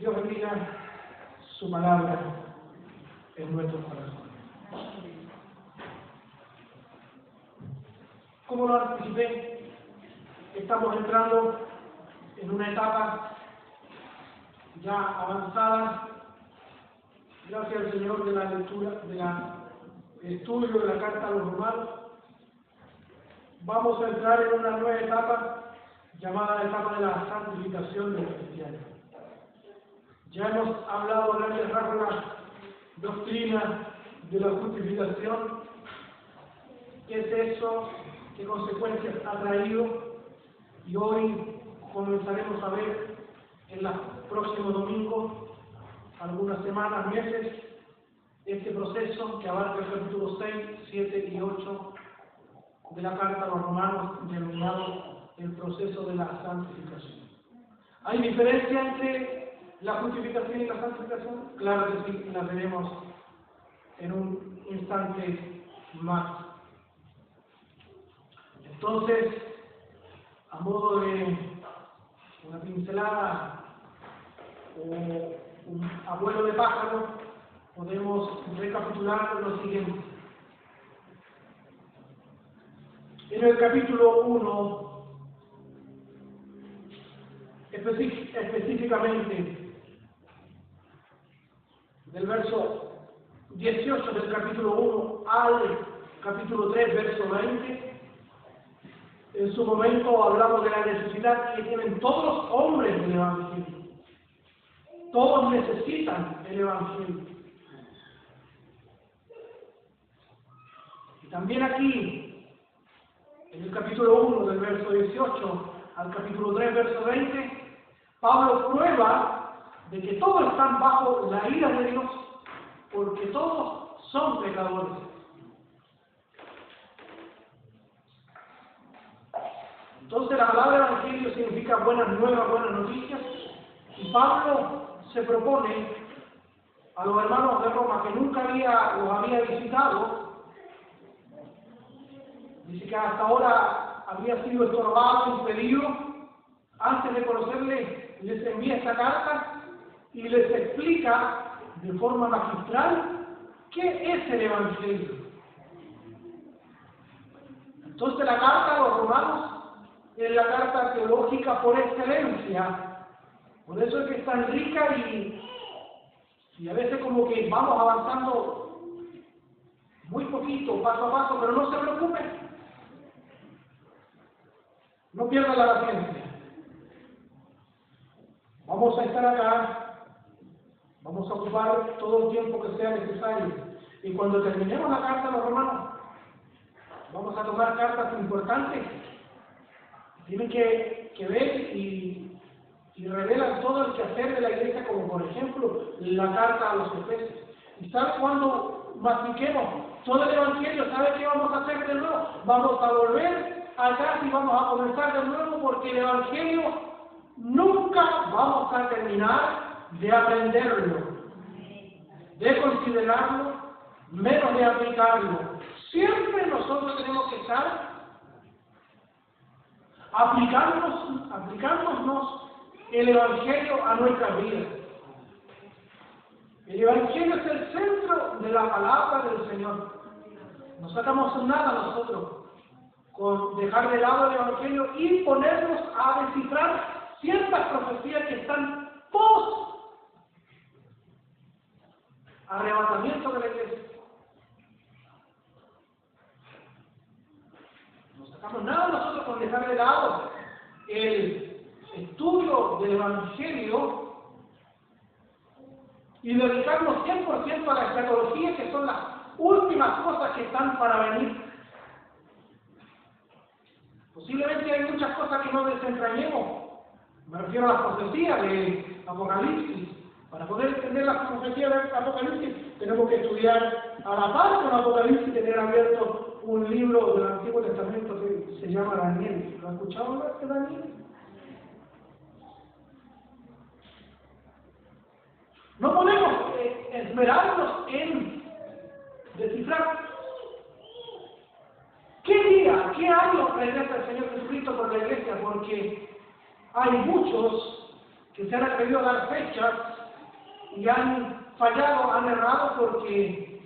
Dios bendiga su palabra en nuestros corazones. Como lo anticipé, estamos entrando en una etapa ya avanzada, gracias al Señor, de la lectura, del estudio de la carta a los romanos. Vamos a entrar en una nueva etapa llamada la etapa de la santificación del cristiano. Ya hemos hablado a grandes rasgos de la doctrina de la justificación. ¿Qué es eso? ¿Qué consecuencias ha traído? Y hoy comenzaremos a ver en los próximos domingos, algunas semanas, meses, este proceso que abarca el capítulo 6, 7 y 8 de la carta a los romanos, denominado el proceso de la santificación. ¿Hay diferencia entre la justificación y la santificación? Claro que sí, la veremos en un instante más. Entonces, a modo de una pincelada o un abuelo de pájaro, podemos recapitular lo siguiente. En el capítulo 1, específicamente del verso 18 del capítulo 1 al capítulo 3, verso 20, en su momento hablamos de la necesidad que tienen todos los hombres del Evangelio. Todos necesitan el Evangelio. Y también aquí, en el capítulo 1, del verso 18 al capítulo 3, verso 20, Pablo prueba de que todos están bajo la ira de Dios, porque todos son pecadores. Entonces la palabra evangelio significa buenas nuevas, buenas noticias, y Pablo se propone a los hermanos de Roma que nunca los había visitado. Dice que hasta ahora había sido estorbado, impedido. Antes de conocerle, les envía esta carta y les explica de forma magistral qué es el Evangelio. Entonces la carta a los romanos es la carta teológica por excelencia. Por eso es que es tan rica y a veces como que vamos avanzando muy poquito, paso a paso, pero no se preocupen. No pierdan la paciencia. Vamos a estar acá, vamos a ocupar todo el tiempo que sea necesario. Y cuando terminemos la carta a los romanos, vamos a tomar cartas importantes. Tienen que ver y revelan todo el quehacer de la iglesia, como por ejemplo la carta a los Efesios. ¿Y sabe cuando mastiquemos todo el Evangelio? ¿Sabe qué vamos a hacer de nuevo? Vamos a volver acá y vamos a comenzar de nuevo, porque el Evangelio nunca vamos a terminar de aprenderlo, de considerarlo, menos de aplicarlo. Siempre nosotros tenemos que estar aplicándonos el Evangelio a nuestras vidas. El Evangelio es el centro de la palabra del Señor. No sacamos nada nosotros con dejar de lado el Evangelio y ponernos a descifrar ciertas profecías que están post arrebatamiento de la iglesia. No sacamos nada nosotros con dejar de lado el estudio del Evangelio y dedicarnos 100% a la escatología, que son las últimas cosas que están para venir. Posiblemente hay muchas cosas que no desentrañemos. Me refiero a las profecías de Apocalipsis. Para poder entender las profecías de Apocalipsis, tenemos que estudiar a la par con Apocalipsis y tener abierto un libro del Antiguo Testamento que se llama Daniel. ¿Lo han escuchado hablar de Daniel? No podemos esmerarnos en descifrar qué día, qué año regresa el Señor Jesucristo por la iglesia, porque hay muchos que se han atrevido a dar fechas y han fallado, han errado porque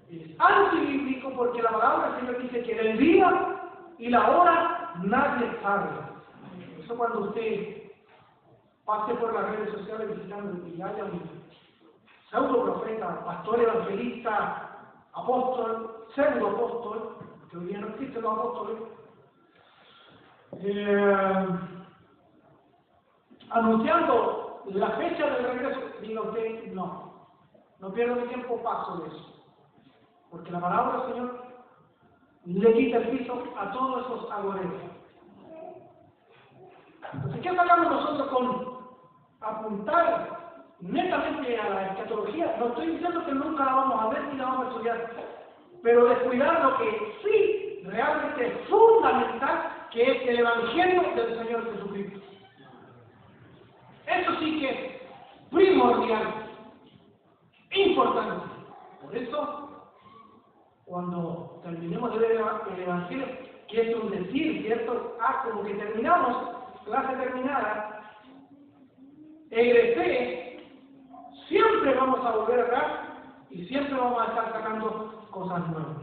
es antibíblico, porque la palabra del Señor dice que el día y la hora nadie sabe. Eso cuando usted pase por las redes sociales visitando y haya un pseudo profeta, pastor evangelista, apóstol, pseudo apóstol, que hoy día no existen los apóstoles, anunciando la fecha del regreso, diga usted, no pierdo mi tiempo, paso de eso. Porque la palabra del Señor le quita el piso a todos esos agoreros. Entonces, ¿qué sacamos nosotros con apuntar netamente a la escatología? No estoy diciendo que nunca la vamos a ver ni la vamos a estudiar, pero descuidar lo que sí realmente es fundamental, que es el Evangelio del Señor Jesucristo. Eso sí que es primordial, importante. Por eso, cuando terminemos de ver el Evangelio, que es un decir, ¿cierto? Como que terminamos, clase terminada, egresé, siempre vamos a volver acá y siempre vamos a estar sacando cosas nuevas.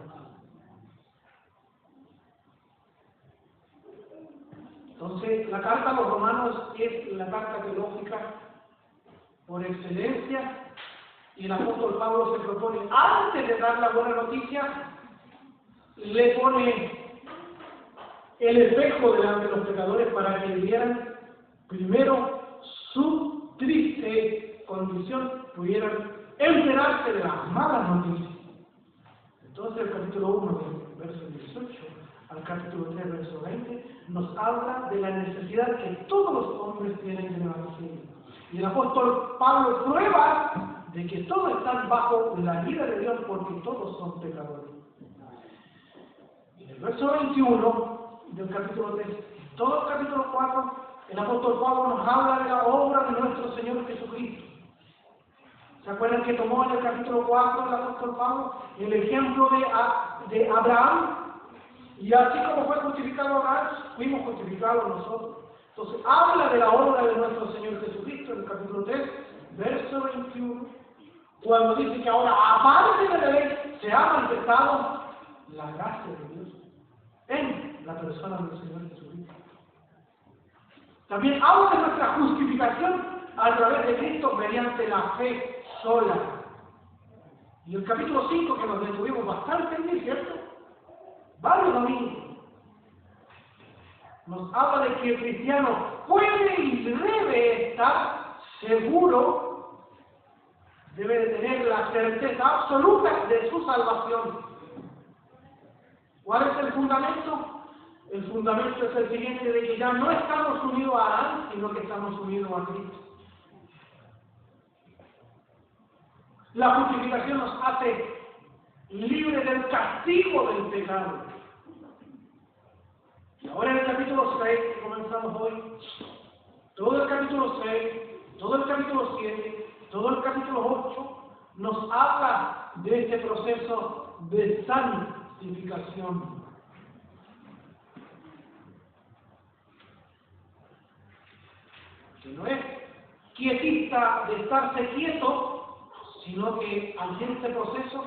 Entonces, la carta a los romanos es la carta teológica por excelencia, y el apóstol Pablo se propone, antes de dar la buena noticia, le pone el espejo delante de los pecadores para que vieran primero su triste condición, pudieran enterarse de las malas noticias. Entonces, el capítulo 1, verso 18, al capítulo 3, verso 20, nos habla de la necesidad que todos los hombres tienen del Evangelio. Y el apóstol Pablo prueba de que todos están bajo la ira de Dios porque todos son pecadores. En el verso 21 del capítulo 3, todo el capítulo 4, el apóstol Pablo nos habla de la obra de nuestro Señor Jesucristo. ¿Se acuerdan que tomó en el capítulo 4 el apóstol Pablo el ejemplo de Abraham? Y así como fue justificado Abraham, fuimos justificados nosotros. Entonces, habla de la obra de nuestro Señor Jesucristo en el capítulo 3, verso 21, cuando dice que ahora, aparte de la ley, se ha manifestado la gracia de Dios en la persona del Señor Jesucristo. También habla de nuestra justificación a través de Cristo mediante la fe sola. Y el capítulo 5, que nos detuvimos bastante en él, ¿cierto? Varios domingos. Nos habla de que el cristiano puede y debe estar seguro, debe de tener la certeza absoluta de su salvación. ¿Cuál es el fundamento? El fundamento es el siguiente, de que ya no estamos unidos a Adán, sino que estamos unidos a Cristo. La justificación nos hace libres del castigo del pecado. Y ahora en el capítulo 6, que comenzamos hoy, todo el capítulo 6, todo el capítulo 7, todo el capítulo 8, nos habla de este proceso de santificación. Que no es quietista de estarse quieto, sino que al este proceso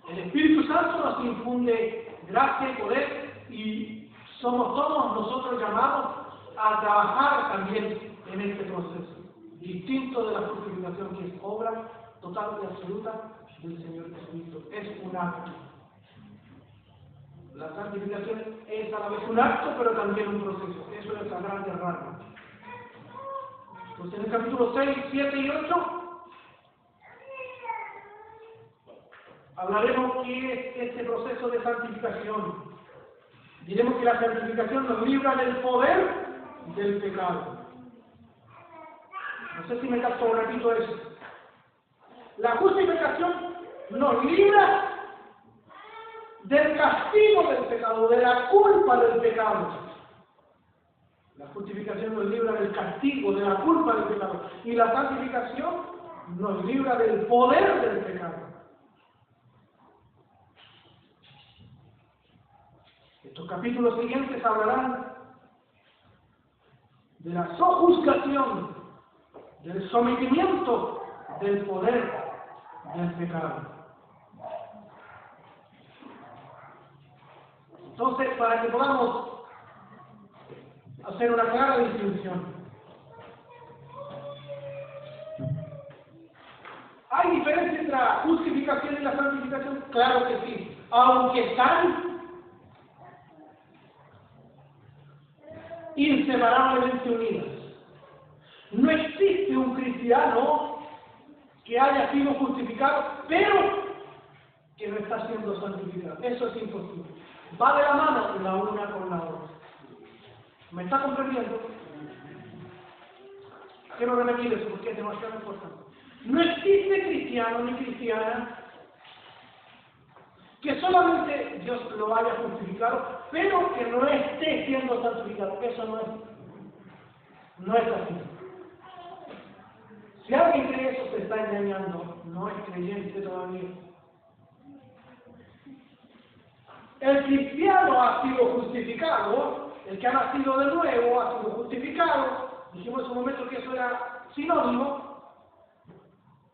el Espíritu Santo nos infunde gracia y poder, y somos todos nosotros llamados a trabajar también en este proceso, distinto de la justificación, que es obra total y absoluta del Señor Jesucristo. Es un acto. La santificación es a la vez un acto, pero también un proceso. Eso es a grandes rasgos. Pues en el capítulo 6, 7 y 8 hablaremos qué es este proceso de santificación. Diremos que la santificación nos libra del poder del pecado. No sé si me capto un ratito eso. La justificación nos libra del castigo del pecado, de la culpa del pecado. La justificación nos libra del castigo, de la culpa del pecado. Y la santificación nos libra del poder del pecado. Estos capítulos siguientes hablarán de la sojuzgación, del sometimiento del poder del pecado. Entonces, para que podamos hacer una clara distinción, ¿hay diferencia entre la justificación y la santificación? Claro que sí, aunque están inseparablemente unidas. No existe un cristiano que haya sido justificado, pero que no está siendo santificado. Eso es imposible. Va de la mano la una con la otra. ¿Me está comprendiendo? Quiero repetir eso porque es demasiado importante. No existe cristiano ni cristiana que solamente Dios lo haya justificado, pero que no esté siendo santificado. Eso no es así. Si alguien cree eso, se está engañando, no es creyente todavía. El cristiano ha sido justificado, el que ha nacido de nuevo ha sido justificado, dijimos en un momento que eso era sinónimo.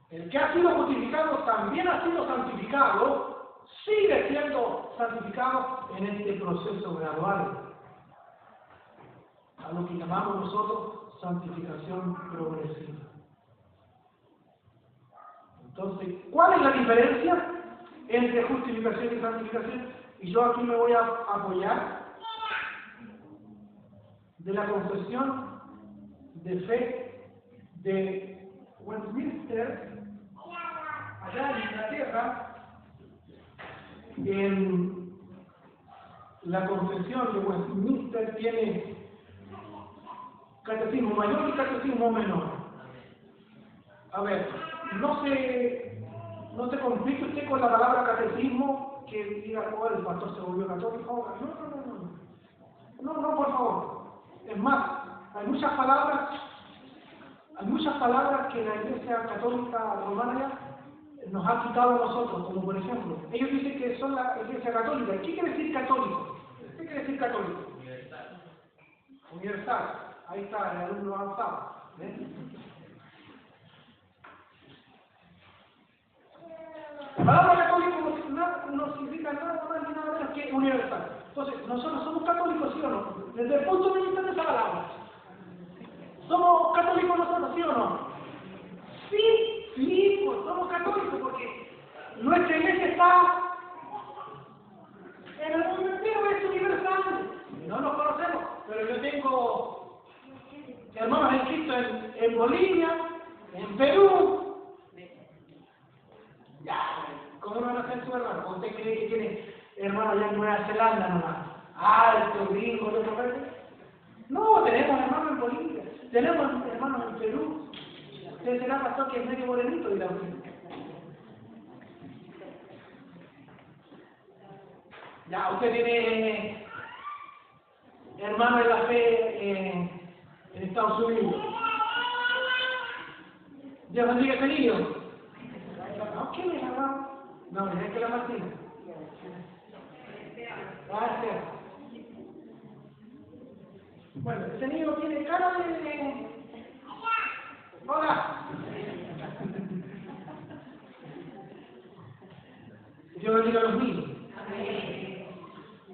El que ha sido justificado también ha sido santificado, sigue siendo santificado en este proceso gradual, a lo que llamamos nosotros santificación progresiva. Entonces, ¿cuál es la diferencia entre justificación y santificación? Y yo aquí me voy a apoyar de la confesión de fe de Westminster, allá en Inglaterra. En la confesión de Westminster tiene catecismo mayor y catecismo menor. A ver, no se complique usted con la palabra catecismo, que diga, oh, el pastor se volvió católico. No, por favor. Es más, hay muchas palabras que la Iglesia Católica Romana nos ha quitado a nosotros, como por ejemplo, ellos dicen que son la Iglesia Católica. ¿Qué quiere decir católico? ¿Qué quiere decir católico? Universal. Ahí está, el alumno avanzado. La palabra católico no significa nada más ni nada menos que universal. Entonces, nosotros somos católicos, ¿sí o no? Desde el punto de vista de esa palabra. ¿Somos católicos nosotros, sí o no? Sí, pues somos católicos porque nuestra iglesia está en el mundo entero, es universal. No nos conocemos, pero yo tengo hermanos en Cristo en Bolivia, en Perú. Ya, ¿cómo no conocer su hermano? ¿Usted cree que tiene hermanos allá en Nueva Zelanda nomás? Alto, gringo, de otro país. No, tenemos hermanos en Bolivia, tenemos hermanos en Perú. Usted será pastor que es medio morenito, dirá usted. Ya, usted tiene hermanos en la fe en Estados Unidos. Dios bendiga a ese niño. No, ¿quién es hermano? No, es que la Martina. Gracias. Bueno, ese niño tiene cara de... ¡Hola! Dios bendiga a los niños.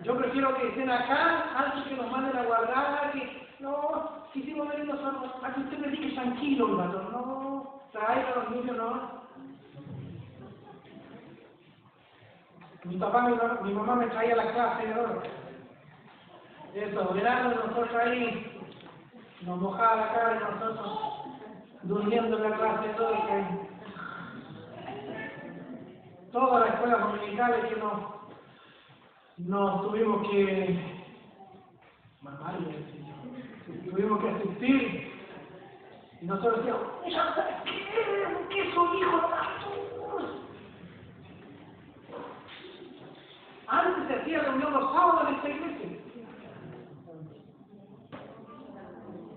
Yo prefiero que estén acá antes que nos manden a guardar, que no, quisimos venir nosotros, a que usted me diga tranquilo, mi pastor, no, traiga a los niños, no. Mi papá, mi mamá me traía a la clase, ¿no? Eso, verano nosotros ahí, nos mojaba la cara y nosotros durmiendo en la clase, toda la escuela dominical que nos tuvimos que tuvimos que asistir y nosotros decíamos, ¿qué son hijos de pastor? Antes se hacía reunión los sábados en esta iglesia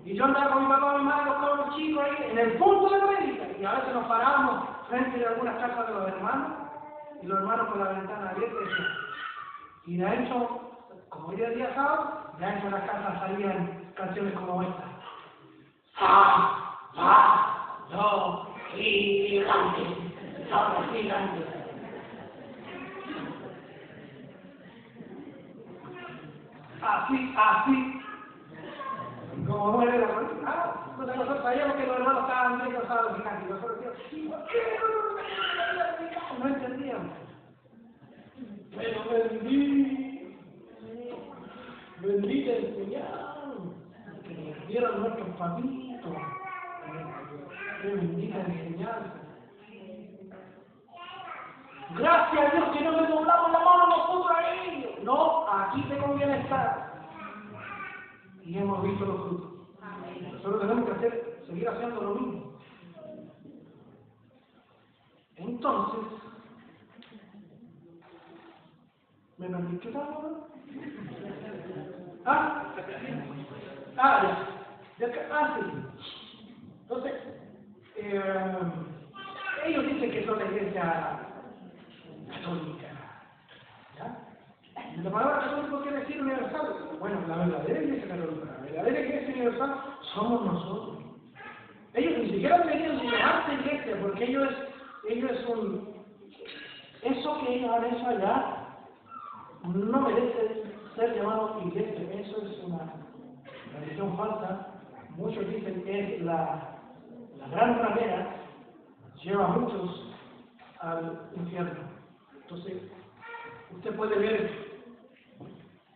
y yo andaba con mi papá y mi madre, los chicos ahí en el punto de la prédica, y a veces nos parábamos frente a algunas casas de los hermanos y los hermanos con la ventana abierta y de hecho, como hoy era día sábado, de hecho en las casas salían canciones como esta. ¡Ah! ¡Ah! gigante, ahora gigante. Así, como muere la política. Entonces nosotros sabíamos que los hermanos estaban bien cansados de gigante. Y nosotros decíamos, ¿por qué no entendíamos? Pero bendita enseñanza, que nos dieron nuestros papitos. Qué bendita enseñanza. Gracias a Dios que no le doblamos la mano nosotros a ellos. No, aquí tengo bienestar. Y hemos visto los frutos. Nosotros tenemos que seguir haciendo lo mismo. Entonces, ¿me perdí? ¿Qué tal? Sí. Entonces, ellos dicen que son la iglesia católica. ¿Ya? La palabra católico quiere decir universal. Bueno, la verdadera iglesia católica, la verdadera iglesia universal somos nosotros. Ellos ni siquiera han venido a llamarse iglesia, porque ellos eso que ellos han hecho allá no merece ser llamado iglesia. Eso es una religión falsa. Muchos dicen que es la gran ramera, lleva a muchos al infierno. Entonces, usted puede ver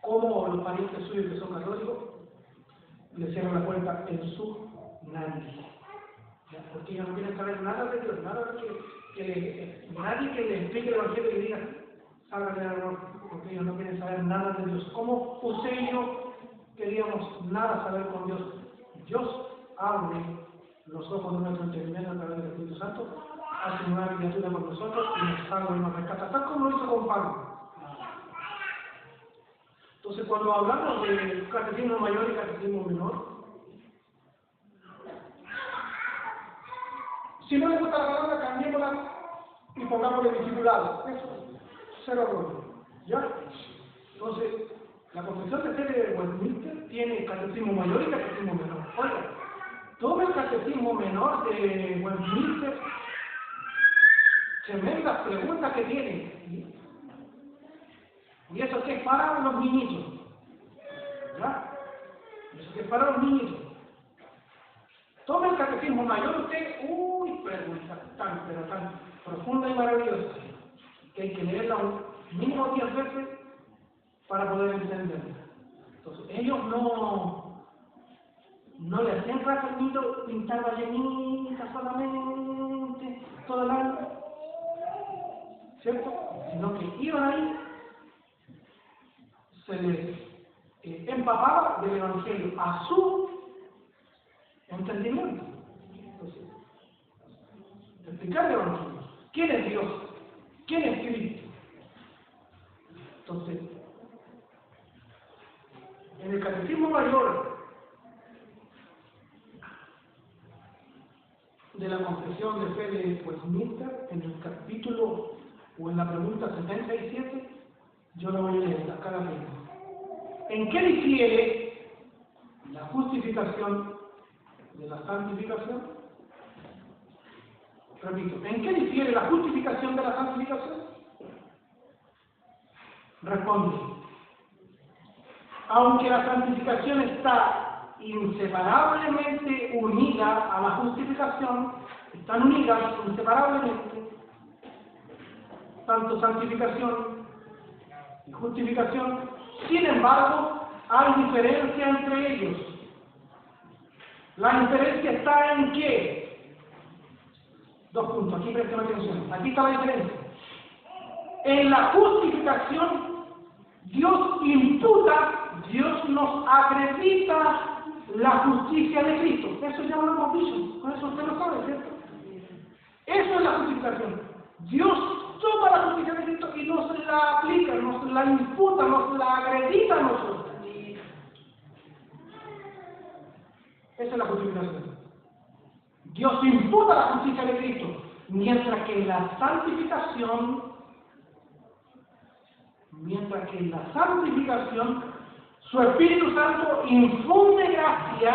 cómo los parientes suyos que son católicos le cierran la puerta en su nariz. Porque ellos no quieren saber nada de Dios, nadie que les explique el evangelio y diga, salgan del error, porque ellos no quieren saber nada de Dios. Como usted y yo queríamos nada saber con Dios. Dios abre los ojos de nuestro entendimiento a través del Espíritu Santo, hace una criatura con nosotros y nos salva y nos rescata, tal como lo hizo con Pablo. Entonces, cuando hablamos de catecismo mayor y catecismo menor, si no le gusta la palabra, cambiémosla y pongámosle discipulado. Eso, cero error. ¿Ya? Entonces, la Confesión de Fe de Westminster tiene catecismo mayor y catecismo menor. Oiga, todo el catecismo menor de Westminster, tremendas preguntas que tiene. Y eso que es para los niñitos. ¿Ya? Eso que es para los niñitos. Todo el catecismo mayor, usted, pregunta tan profunda y maravillosa, que hay que leerla mínimo 10 veces para poder entenderla. Entonces, ellos no le hacían caso al niño, pintar ballenitas solamente, todo el año, ¿cierto? Sino que iban ahí, se les empapaba del Evangelio a su entendimiento. Entonces, explicar el Evangelio. ¿Quién es Dios? ¿Quién es Cristo? Entonces, en el Catecismo Mayor de la Confesión de Fe de Westminster, en el capítulo o en la pregunta 77, yo la voy a leer acá la misma. ¿En qué difiere la justificación de la santificación? Repito, ¿en qué difiere la justificación de la santificación? Responde, aunque la santificación está inseparablemente unida a la justificación, están unidas inseparablemente, tanto santificación y justificación, sin embargo, hay diferencia entre ellos. La diferencia está en qué? 2 puntos, aquí presten atención. Aquí está la diferencia. En la justificación, Dios imputa, Dios nos acredita la justicia de Cristo. Eso ya lo hemos dicho, con eso usted lo sabe, ¿cierto? Eso es la justificación. Dios toma la justicia de Cristo y nos la aplica, nos la imputa, nos la acredita a nosotros. Esa es la justificación. Dios imputa la justicia de Cristo, mientras que en la santificación, su Espíritu Santo infunde gracia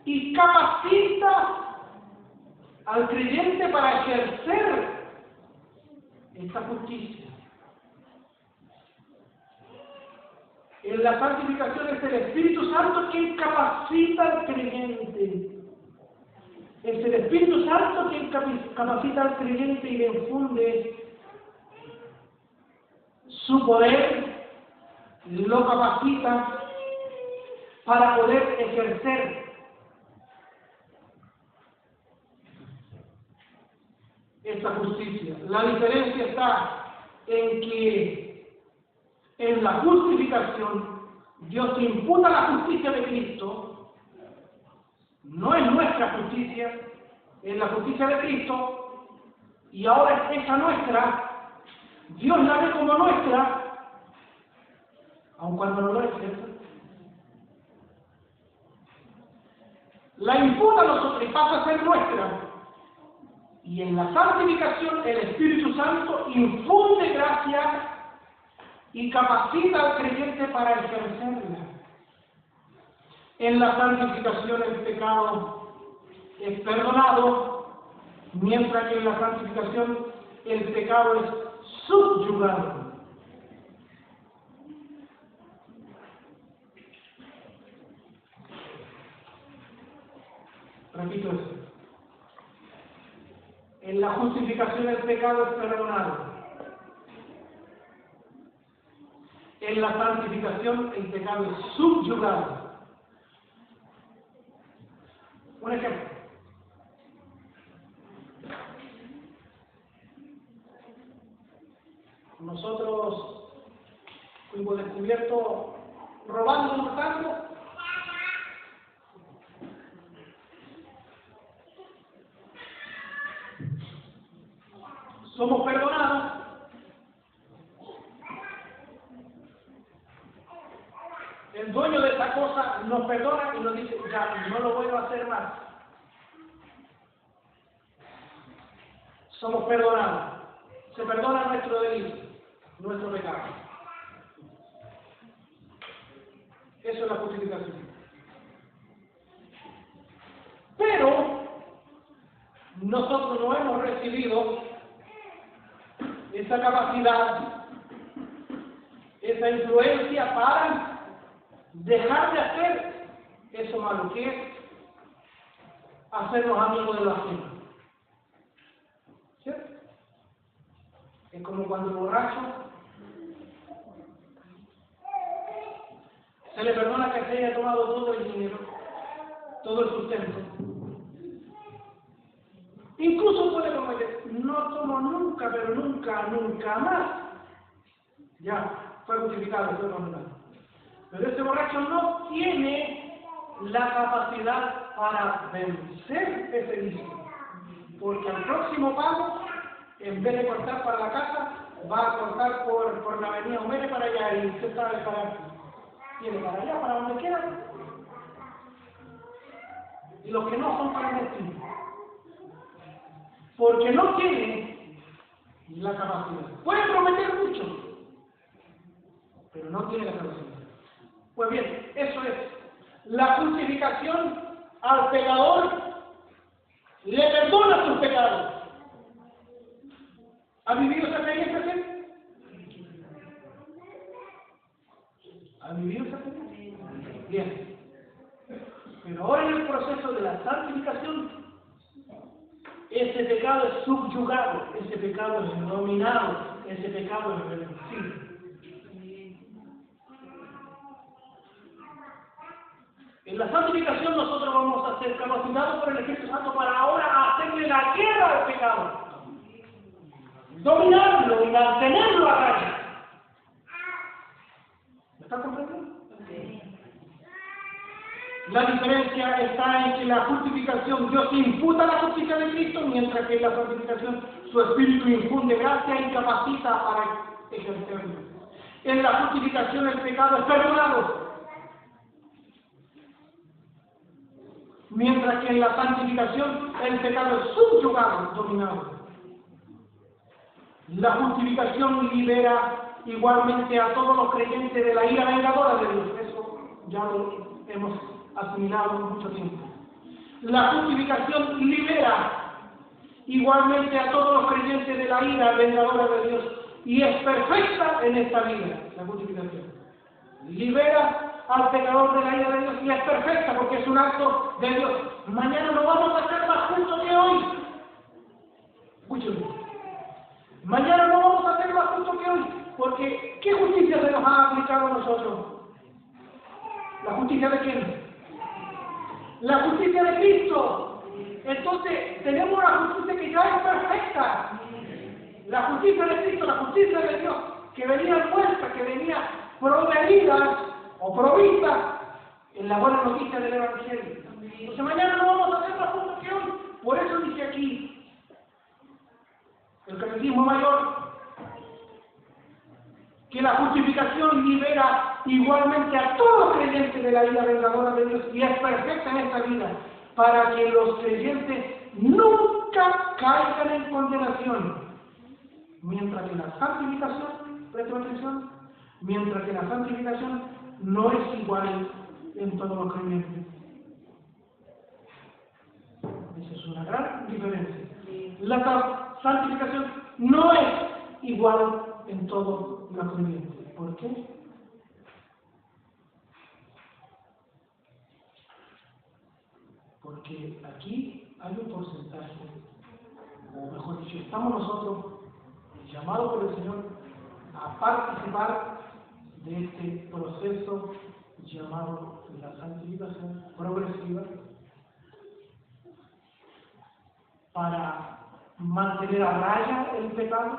y capacita al creyente para ejercer esta justicia. En la santificación es el Espíritu Santo quien capacita al creyente. Es el Espíritu Santo quien capacita al creyente y le infunde su poder, lo capacita para poder ejercer esta justicia. La diferencia está en que en la justificación Dios imputa la justicia de Cristo, no es nuestra justicia, es la justicia de Cristo, y ahora es esa nuestra, Dios la ve como nuestra, aun cuando no lo es, ¿cierto? La imputa a nosotros y pasa a ser nuestra. Y en la santificación el Espíritu Santo infunde gracia y capacita al creyente para ejercerla. En la santificación el pecado es perdonado, mientras que en la santificación el pecado es subyugado. Repito eso. En la justificación el pecado es perdonado. En la santificación el pecado es subyugado. Un ejemplo. Nosotros fuimos descubiertos robando un tango. Somos perdonados. El dueño de esa cosa nos perdona y nos dice, ya, no lo vuelvo a hacer más. Somos perdonados. Se perdona nuestro delito, nuestro pecado. Eso es la justificación. Pero nosotros no hemos recibido esa capacidad, esa influencia para dejar de hacer eso malo, que es hacernos amigos de la gente. ¿Cierto? Es como cuando el borracho se le perdona que se haya tomado todo el dinero, todo el sustento. Incluso puede cometer, no tomo nunca, pero nunca más. Ya, fue justificado, fue condenado. Pero ese borracho no tiene la capacidad para vencer ese vicio. Porque al próximo pago, en vez de cortar para la casa, va a cortar por la avenida Homero para allá y usted sabe para tiene para allá, para donde quiera. Y los que no son para el destino. Porque no tiene la capacidad. Puede prometer mucho, pero no tiene la capacidad. Pues bien, eso es. La justificación al pecador le perdona sus pecados. ¿Ha vivido esa experiencia? ¿Ha vivido esa experiencia? Bien. Pero ahora en el proceso de la santificación, ese pecado es subyugado, ese pecado es dominado, ese pecado es reducido. En la santificación nosotros vamos a ser capacitados por el Espíritu Santo para ahora hacerle la guerra al pecado, dominarlo y mantenerlo a raya. ¿Me está comprendiendo? Sí. La diferencia está en que la justificación Dios imputa la justicia de Cristo, mientras que en la santificación su Espíritu infunde gracia y capacita para ejercerlo. En la justificación el pecado es perdonado, mientras que en la santificación el pecado es subyugado, dominado. La justificación libera igualmente a todos los creyentes de la ira vengadora de Dios. Eso ya lo hemos asimilado mucho tiempo. La justificación libera igualmente a todos los creyentes de la ira vengadora de Dios, y es perfecta en esta vida, la justificación. Libera al pecador de la ira de Dios y es perfecta porque es un acto de Dios. Mañana no vamos a ser más justos que hoy. Escúchame. Mañana no vamos a ser más justos que hoy, porque ¿qué justicia se nos ha aplicado a nosotros? ¿La justicia de quién? La justicia de Cristo. Entonces, tenemos una justicia que ya es perfecta. La justicia de Cristo, la justicia de Dios, que venía puesta, que venía proveída o provista en la buena noticia del Evangelio. Entonces, mañana no vamos a ser más justos que hoy. Por eso dice aquí, el catecismo mayor, que la justificación libera igualmente a todos los creyentes de la vida vengadora de Dios y es perfecta en esta vida, para que los creyentes nunca caigan en condenación, mientras que la santificación, presta atención, mientras que la santificación no es igual en todos los creyentes. Esa es una gran diferencia. La santificación no es igual en todos los creyentes. ¿Por qué? Porque aquí hay un porcentaje, o mejor dicho, estamos nosotros llamados por el Señor a participar de este proceso llamado la santificación progresiva para mantener a raya el pecado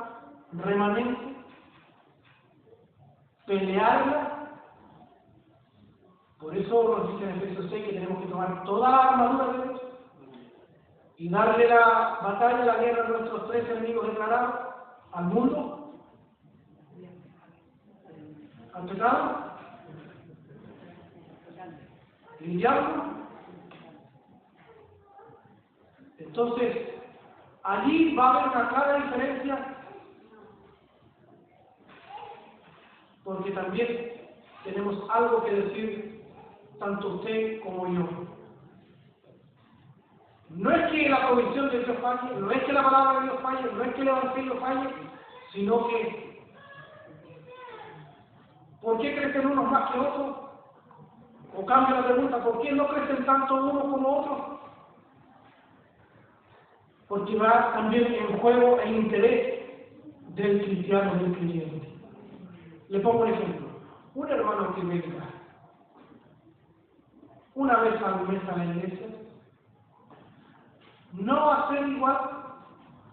remanente, pelearla. Por eso nos dice en Efesios 6 que tenemos que tomar toda la armadura de Dios y darle la batalla, la guerra a nuestros tres enemigos declarados: al mundo, al pecado, el diablo. Entonces, allí va a haber una clara diferencia, porque también tenemos algo que decir tanto usted como yo. No es que la provisión de Dios falle, no es que la palabra de Dios falle, no es que el Evangelio falle, sino que ¿por qué crecen unos más que otros? O cambia la pregunta, ¿por qué no crecen tanto unos como otros? Porque va también en juego el interés del cristiano, del creyente. Le pongo un ejemplo. Un hermano que venga una vez al mes a la iglesia no va a ser igual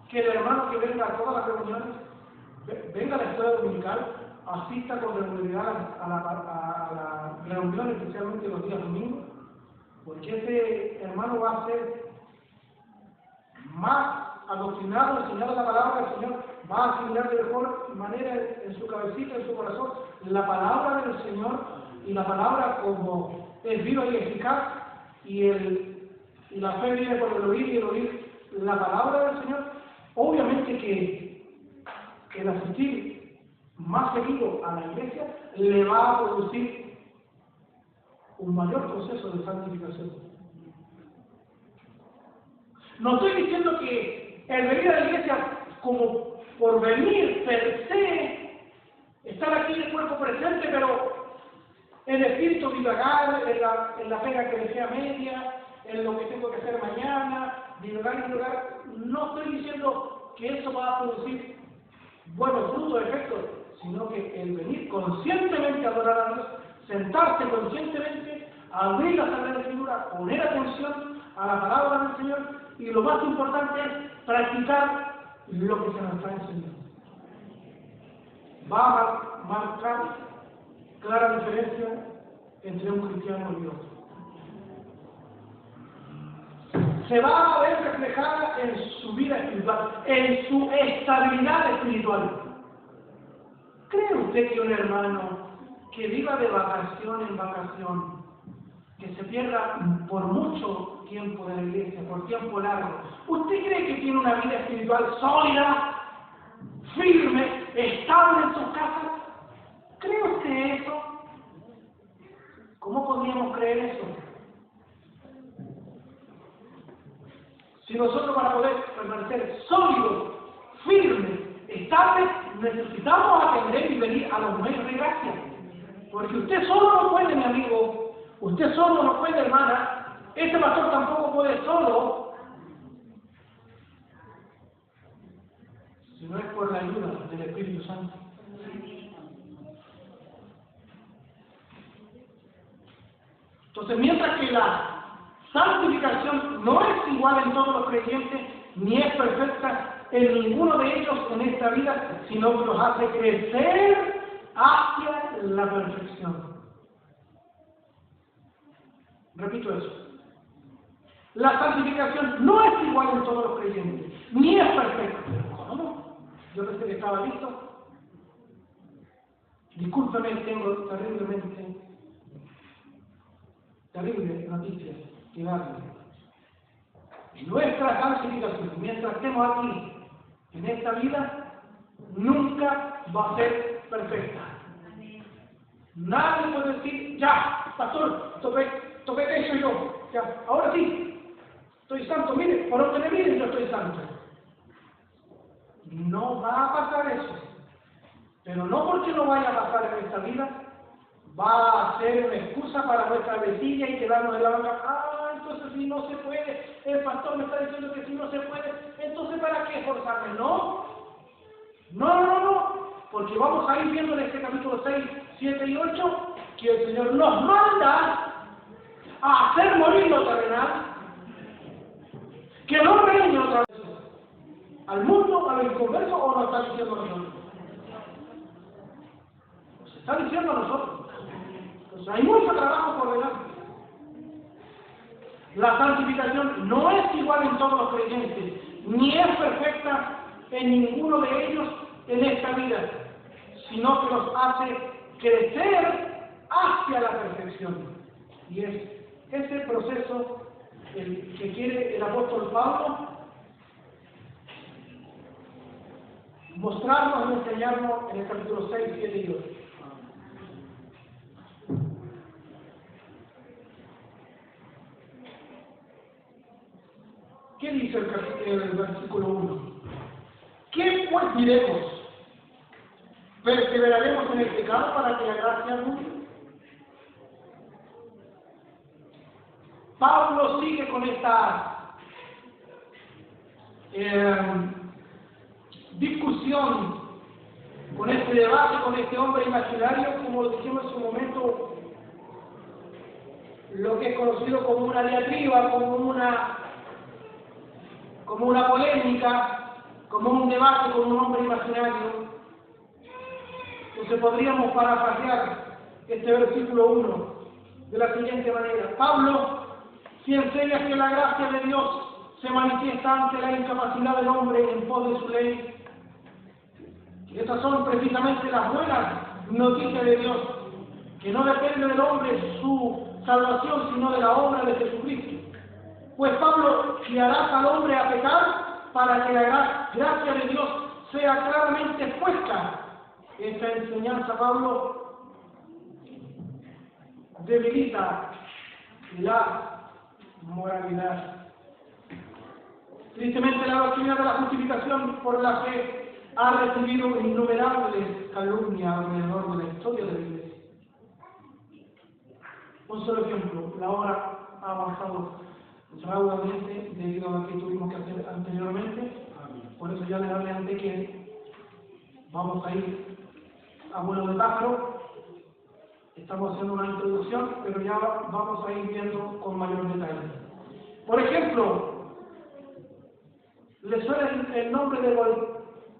que el hermano que venga a todas las reuniones, venga a la escuela dominical, asista con regularidad a la reunión, especialmente los días domingos, porque ese hermano va a ser más adoctrinado, enseñado la palabra del Señor, va a asimilar de mejor manera en su cabecita, en su corazón, la palabra del Señor, y la palabra como es viva y eficaz, y la fe viene por el oír y el oír la palabra del Señor. Obviamente que el asistir más seguido a la iglesia le va a producir un mayor proceso de santificación. No estoy diciendo que el venir a la iglesia como por venir per se, estar aquí en el cuerpo presente, pero el espíritu divagar en la pega que desea media, en lo que tengo que hacer mañana, divagar. No estoy diciendo que eso va a producir buenos frutos, efectos, sino que el venir conscientemente a adorar a Dios, sentarse conscientemente, abrir la Sagrada Escritura, poner atención a la palabra del Señor, y lo más importante es practicar lo que se nos está enseñando. Va a marcar clara diferencia entre un cristiano y otro. Se va a ver reflejada en su vida espiritual, en su estabilidad espiritual. ¿Cree usted que un hermano que viva de vacación en vacación, que se pierda por mucho tiempo de la iglesia, por tiempo largo, usted cree que tiene una vida espiritual sólida, firme, estable en sus casas? ¿Cree usted eso? ¿Cómo podríamos creer eso? Si nosotros para poder permanecer sólidos, firmes, estables, necesitamos atender y venir a los medios de gracia. Porque usted solo no puede, mi amigo, usted solo no puede, hermana, este pastor tampoco puede solo, si no es por la ayuda del Espíritu Santo. Entonces, mientras que la santificación no es igual en todos los creyentes, ni es perfecta en ninguno de ellos en esta vida, sino que los hace crecer hacia la perfección. Repito eso. La santificación no es igual en todos los creyentes, ni es perfecta. ¿Cómo? Yo pensé que estaba listo. Discúlpeme, tengo terrible noticia que darle. Nuestra santificación, mientras estemos aquí en esta vida, nunca va a ser perfecta. Nadie puede decir, ya, pastor, toqué techo yo, ya, ahora sí, estoy santo, mire, por donde me miren yo estoy santo. No va a pasar eso, pero no porque no vaya a pasar en esta vida, va a ser una excusa para nuestra vecina y quedarnos de la banca. Entonces si no se puede, el pastor me está diciendo que si no se puede, entonces ¿para qué esforzarme? No, porque vamos a ir viendo en este capítulo 6, 7 y 8 que el Señor nos manda a hacer morir lo terrenal, que no reine otra vez al mundo, a los inconversos, o nos está diciendo a nosotros. Nos está diciendo a nosotros. Entonces hay mucho trabajo por delante. La santificación no es igual en todos los creyentes, ni es perfecta en ninguno de ellos en esta vida, sino que los hace crecer hacia la perfección. Y es ese proceso el que quiere el apóstol Pablo mostrarnos y enseñarnos en el capítulo 6, 7 y 8. ¿Qué dice el versículo 1? ¿Qué pues diremos? ¿Perseveraremos en el pecado para que la gracia abunde? Pablo sigue con esta discusión, con este debate, con este hombre imaginario, como dijimos en su momento, lo que es conocido como una diatriba, como una polémica, como un debate con un hombre imaginario. Entonces podríamos parafrasear este versículo 1 de la siguiente manera. Pablo si enseña que la gracia de Dios se manifiesta ante la incapacidad del hombre en pos de su ley. Esas son precisamente las buenas noticias de Dios, que no depende del hombre su salvación, sino de la obra de Jesucristo. Pues Pablo guiará al hombre a pecar para que la gracia de Dios sea claramente expuesta. Esta enseñanza, Pablo, debilita la moralidad. Tristemente, la doctrina de la justificación por la fe ha recibido innumerables calumnias alrededor de la historia de la Iglesia. Un solo ejemplo, la hora ha avanzado raudamente debido a lo que tuvimos que hacer anteriormente. Por eso ya les hablé antes que vamos a ir a vuelo de pájaro. Estamos haciendo una introducción, pero ya vamos a ir viendo con mayor detalle. Por ejemplo, ¿le suena el nombre de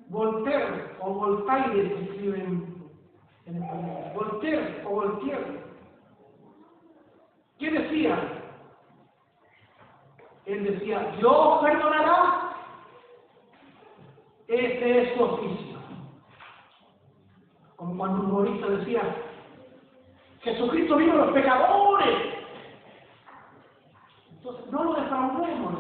Voltaire o Voltaire, que escriben en español? Voltaire o Voltaire. ¿Qué decía? Él decía, Dios perdonará, este es su oficio. Como cuando un humorista decía, Jesucristo vino a los pecadores. Entonces, no lo defraudemos.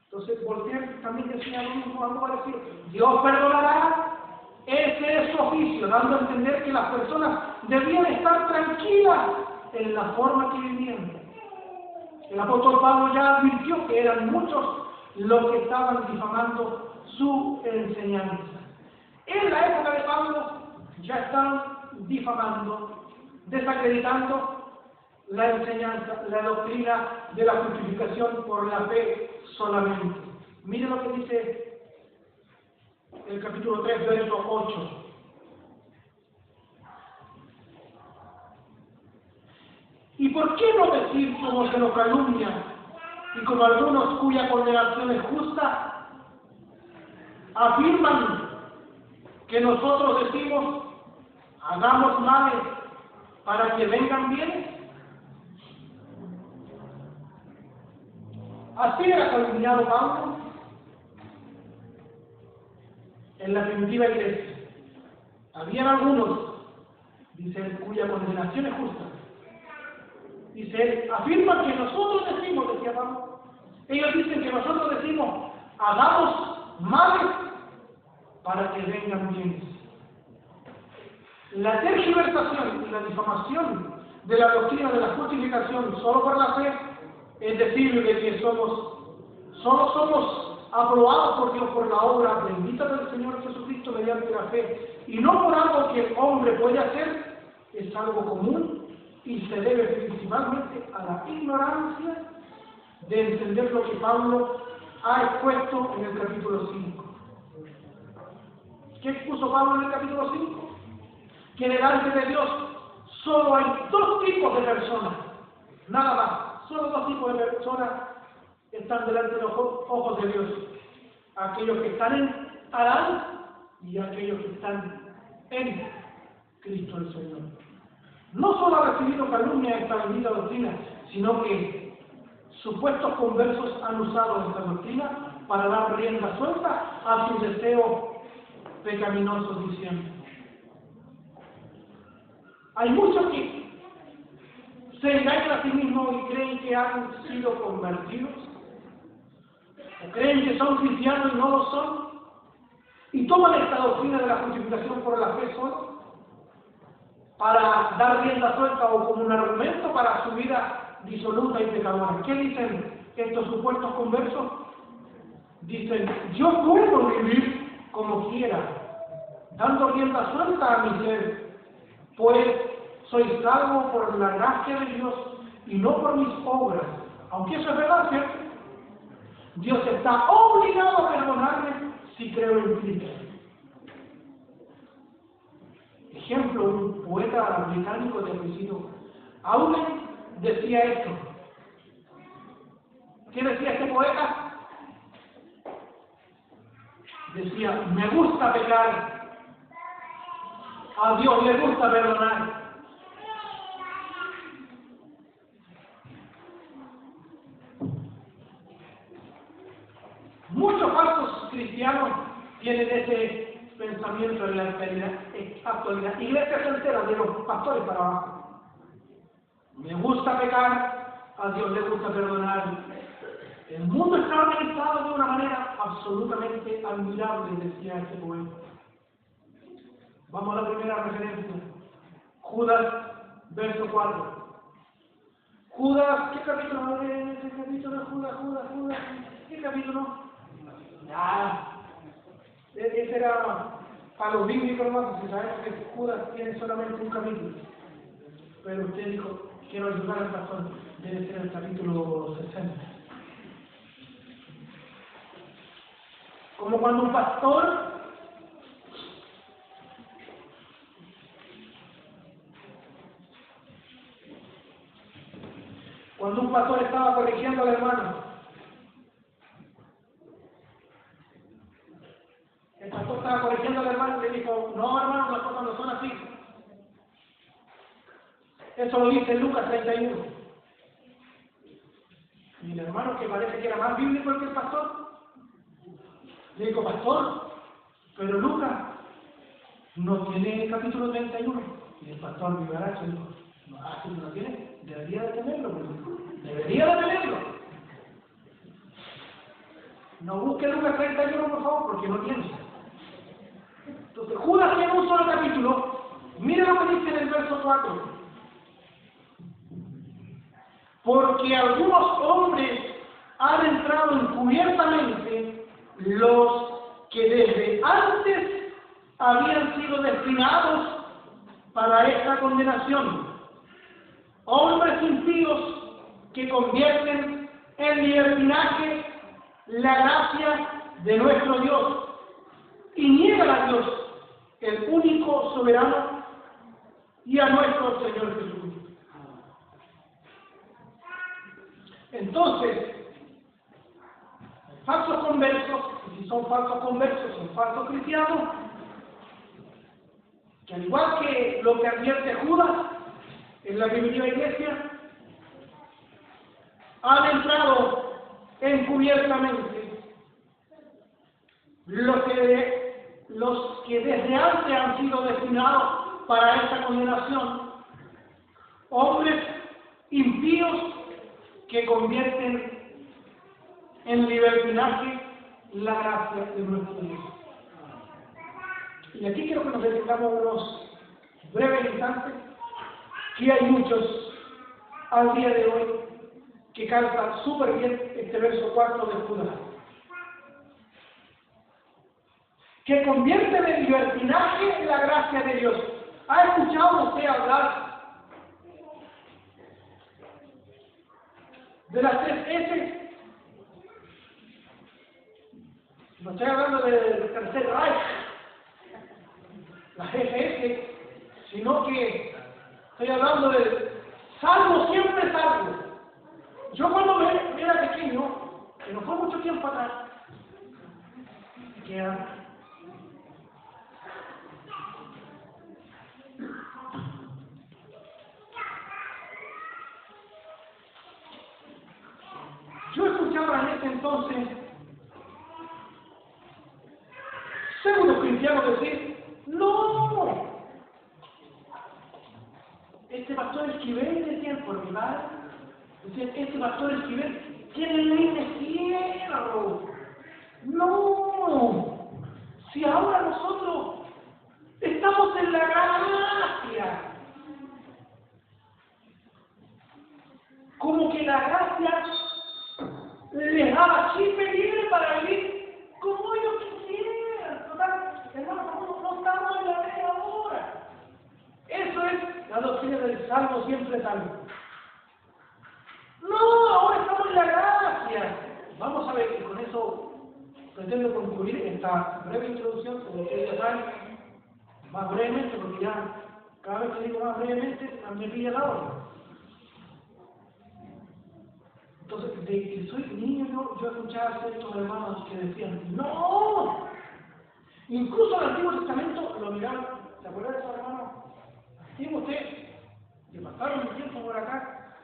Entonces, Voltaire también decía lo mismo, algo parecido. Dios perdonará, ese es su oficio, dando a entender que las personas debían estar tranquilas en la forma que vivían. El apóstol Pablo ya advirtió que eran muchos los que estaban difamando su enseñanza. En la época de Pablo ya estaban difamando, desacreditando la enseñanza, la doctrina de la justificación por la fe solamente. Mire lo que dice el capítulo 3, verso 8. ¿Y por qué no decir como se nos calumnia y como algunos cuya condenación es justa, afirman que nosotros decimos, hagamos males para que vengan bienes? Así era calumniado Pablo en la primitiva iglesia. Habían algunos, dice él, cuya condenación es justa. Dice él, afirman que nosotros decimos, decía Pablo, ellos dicen que nosotros decimos, hagamos males para que vengan bienes. La tergiversación y la difamación de la doctrina de la justificación solo por la fe, es decir, de que solo somos aprobados por Dios por la obra bendita del Señor Jesucristo mediante la fe, y no por algo que el hombre puede hacer, es algo común y se debe principalmente a la ignorancia de entender lo que Pablo ha expuesto en el capítulo 5. ¿Qué expuso Pablo en el capítulo 5? Que delante de Dios solo hay dos tipos de personas, nada más. Solo dos tipos de personas están delante de los ojos de Dios. Aquellos que están en Adán y aquellos que están en Cristo el Señor. No solo ha recibido calumnia esta bendita doctrina, sino que supuestos conversos han usado esta doctrina para dar rienda suelta a sus deseos pecaminosos diciendo. Hay muchos que se engañan a sí mismos y creen que han sido convertidos, o creen que son cristianos y no lo son, y toman esta doctrina de la justificación por la fe solo para dar rienda suelta o como un argumento para su vida disoluta y pecadora. ¿Qué dicen estos supuestos conversos? Dicen, yo puedo vivir como quiera, dando rienda suelta a mi ser, pues soy salvo por la gracia de Dios y no por mis obras. Aunque eso es verdad, ¿cierto? Dios está obligado a perdonarme si creo en Cristo. Ejemplo, un poeta británico de apellido Auden decía esto. ¿Qué decía este poeta? Decía, me gusta pecar, a Dios le gusta perdonar. Muchos falsos cristianos tienen ese pensamiento en la actualidad. Iglesias enteras de los pastores para abajo. Me gusta pecar, a Dios le gusta perdonar. El mundo está organizado de una manera absolutamente admirable, decía este poeta. Vamos a la primera referencia. Judas, verso 4. Judas, ¿qué capítulo es ese capítulo? Judas. ¿Qué capítulo? Ese era para los bíblicos, hermanos, si sabemos que Judas tiene solamente un capítulo. Pero usted dijo, quiero ayudar al pastor, debe ser el capítulo 60. Como cuando un pastor estaba corrigiendo al hermano. El pastor estaba corrigiendo al hermano y le dijo, no hermano, las cosas no son así. Eso lo dice Lucas 31. Y el hermano, que parece que era más bíblico que el pastor, le dijo, pastor, pero Lucas no tiene el capítulo 31. Y el pastor Vivaracho dijo, no, así no lo tiene, debería de tenerlo, debería de tenerlo. No busque Lucas 31, por favor, porque no tiene. Entonces, Judas tiene un solo capítulo. Mire lo que dice en el verso 4. porque algunos hombres han entrado encubiertamente, los que desde antes habían sido destinados para esta condenación. Hombres impíos que convierten en libertinaje la gracia de nuestro Dios y niegan a Dios, el único soberano, y a nuestro Señor Jesucristo. Entonces, falsos conversos, y si son falsos conversos, son falsos cristianos, que al igual que lo que advierte Judas en la primitiva iglesia, han entrado encubiertamente los que desde antes han sido destinados para esta condenación, hombres impíos que convierten en libertinaje la gracia de nuestro Dios. Y aquí quiero que nos detengamos unos breves instantes, que hay muchos al día de hoy que calzan súper bien este verso 4 de Judas, que convierten en libertinaje la gracia de Dios. ¿Ha escuchado usted hablar de las 3 S? No estoy hablando del Tercer Reich, la GFS, sino que estoy hablando del salvo siempre salvo. Yo cuando era pequeño, que no fue mucho tiempo atrás, yo escuchaba en ese entonces algunos cristianos decir: no, este pastor Esquivel, decían por mi madre, decían: este pastor Esquivel tiene ley de cielo. No, si ahora nosotros estamos en la gracia, como que la gracia les daba chip libre para vivir como ellos quisieran. Total, hermano, no estamos en la ley ahora. Eso es la doctrina del salvo siempre salvo. No, ahora estamos en la gracia. Vamos a ver, y con eso pretendo concluir esta breve introducción, como ustedes ya saben, más brevemente, porque ya cada vez que digo más brevemente, me pilla la hora. Entonces, desde que soy niño, yo escuchaba a ciertos hermanos que decían: ¡no! Incluso el Antiguo Testamento lo miraban. ¿Se acuerdan de esos hermanos? Digo usted, que pasaron un tiempo por acá,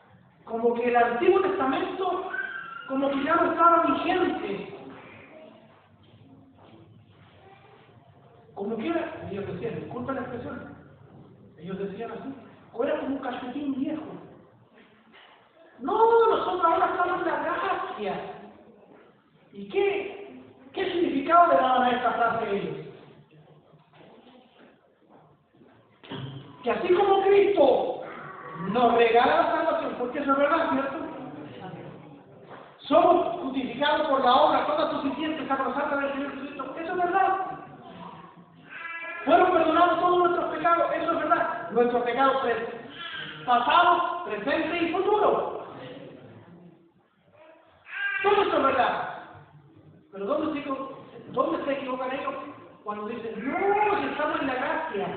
como que el Antiguo Testamento, como que ya no estaba vigente. Como que era, ellos decían, disculpen la expresión, ellos decían así, o era como un calcetín viejo. No, nosotros ahora estamos en la gracia. ¿Y qué significado le daban a esta frase ellos? Que así como Cristo nos regala la salvación, porque eso es verdad, ¿cierto? Somos justificados por la obra toda suficiente, sacrosanta del Señor Jesucristo, eso es verdad. Fueron perdonados todos nuestros pecados, eso es verdad. Nuestros pecados pasados, presente y futuro. Todo eso es verdad. Pero ¿dónde se equivocan ellos? Cuando dicen: no, si estamos en la gracia.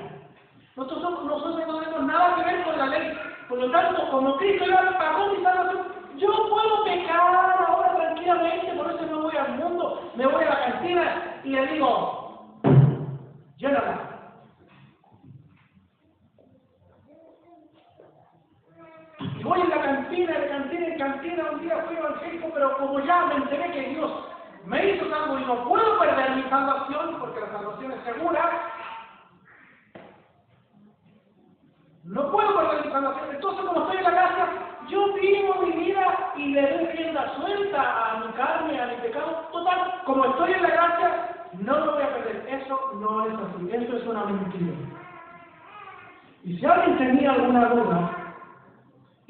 Nosotros no tenemos nada que ver con la ley. Por lo tanto, como Cristo ya pagó mi salvación, yo puedo pecar ahora tranquilamente. Por eso me voy al mundo, me voy a la cantina y le digo: llénala. Y voy en la cantina, un día fui evangélico, pero como ya me enteré que Dios me hizo salvo y no puedo perder mi salvación, porque la salvación es segura, no puedo perder mi salvación. Entonces, como estoy en la gracia, yo vivo mi vida y le doy rienda suelta a mi carne, a mi pecado. Total, como estoy en la gracia, no lo voy a perder. Eso no es así, eso es una mentira. Y si alguien tenía alguna duda,